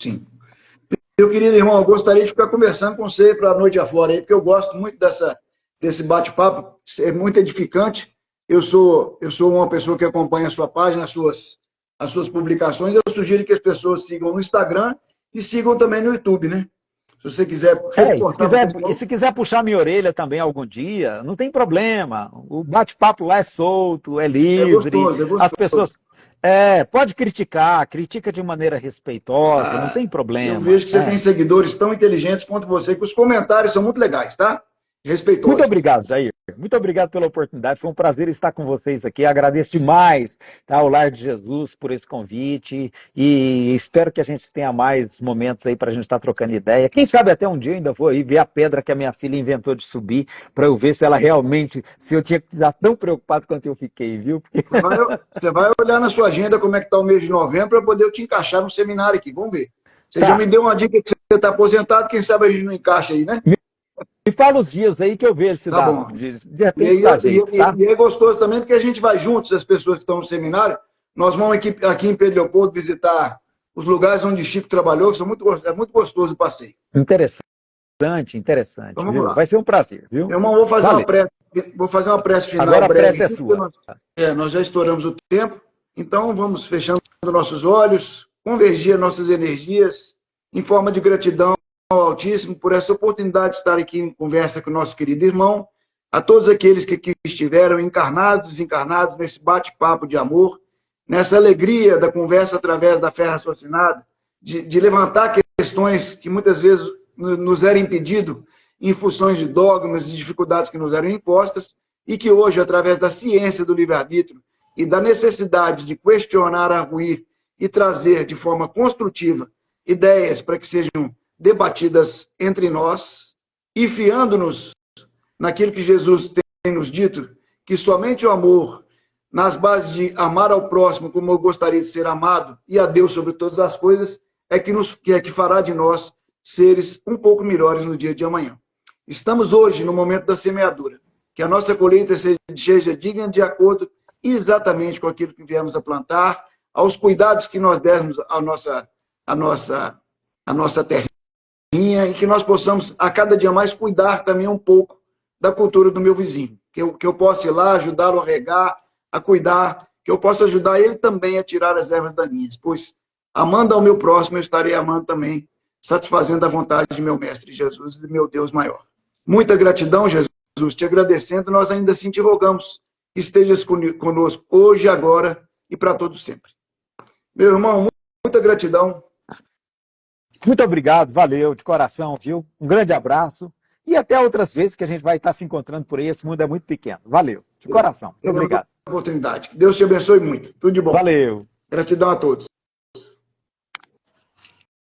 Sim. Meu querido irmão, eu gostaria de ficar conversando com você para a noite afora aí, porque eu gosto muito desse bate-papo, é muito edificante. Eu sou uma pessoa que acompanha a sua página, as suas publicações. Eu sugiro que as pessoas sigam no Instagram e sigam também no YouTube, né? Se você quiser... se quiser puxar minha orelha também algum dia, não tem problema. O bate-papo lá é solto, é livre. É gostoso. As pessoas... pode critica de maneira respeitosa, não tem problema. Eu vejo que você tem seguidores tão inteligentes quanto você, que os comentários são muito legais, tá? respeitosa. Muito obrigado, Jair. Muito obrigado pela oportunidade. Foi um prazer estar com vocês aqui. Agradeço demais, tá, ao Lar de Jesus por esse convite e espero que a gente tenha mais momentos aí para a gente estar trocando ideia. Quem sabe até um dia eu ainda vou aí ver a pedra que a minha filha inventou de subir para eu ver se ela realmente, se eu tinha que estar tão preocupado quanto eu fiquei, viu? Porque... Você vai olhar na sua agenda como é que está o mês de novembro para poder eu te encaixar no seminário aqui. Vamos ver. Você já me deu uma dica que você está aposentado, quem sabe a gente não encaixa aí, né? Me fala os dias aí que eu vejo se Tá dá. bom. De repente dá jeito, tá? E é gostoso também porque a gente vai juntos, as pessoas que estão no seminário. Nós vamos aqui em Pedro Leopoldo visitar os lugares onde Chico trabalhou, que são é muito gostoso o passeio. Interessante, Então, vamos viu? lá. Vai ser um prazer, viu? Meu irmão, vou fazer uma prece final. Agora a breve prece é aqui, sua. nós já estouramos o tempo, então vamos fechando nossos olhos, convergir nossas energias em forma de gratidão ao Altíssimo por essa oportunidade de estar aqui em conversa com o nosso querido irmão, a todos aqueles que aqui estiveram encarnados, desencarnados, nesse bate-papo de amor, nessa alegria da conversa através da fé raciocinada, de levantar questões que muitas vezes nos eram impedido em funções de dogmas e dificuldades que nos eram impostas, e que hoje, através da ciência do livre-arbítrio e da necessidade de questionar, arguir e trazer de forma construtiva ideias para que sejam debatidas entre nós, e fiando-nos naquilo que Jesus tem nos dito, que somente o amor, nas bases de amar ao próximo como eu gostaria de ser amado, e a Deus sobre todas as coisas, é que fará de nós seres um pouco melhores no dia de amanhã. Estamos hoje no momento da semeadura, que a nossa colheita seja digna de acordo exatamente com aquilo que viemos a plantar, aos cuidados que nós dermos à nossa terrinha, e que nós possamos a cada dia mais cuidar também um pouco da cultura do meu vizinho, que eu possa ir lá, ajudá-lo a regar, a cuidar, que eu possa ajudar ele também a tirar as ervas daninhas, pois amando ao meu próximo, eu estarei amando também, satisfazendo a vontade de meu Mestre Jesus e de meu Deus maior. Muita gratidão, Jesus, te agradecendo, nós ainda assim te rogamos que estejas conosco hoje, agora e para todos sempre. Meu irmão, muita gratidão. Muito obrigado, valeu, de coração, viu? Um grande abraço e até outras vezes que a gente vai estar se encontrando por aí, esse mundo é muito pequeno. Valeu, de coração, muito obrigado. Oportunidade. Que Deus te abençoe muito. Tudo de bom. Valeu. Gratidão a todos.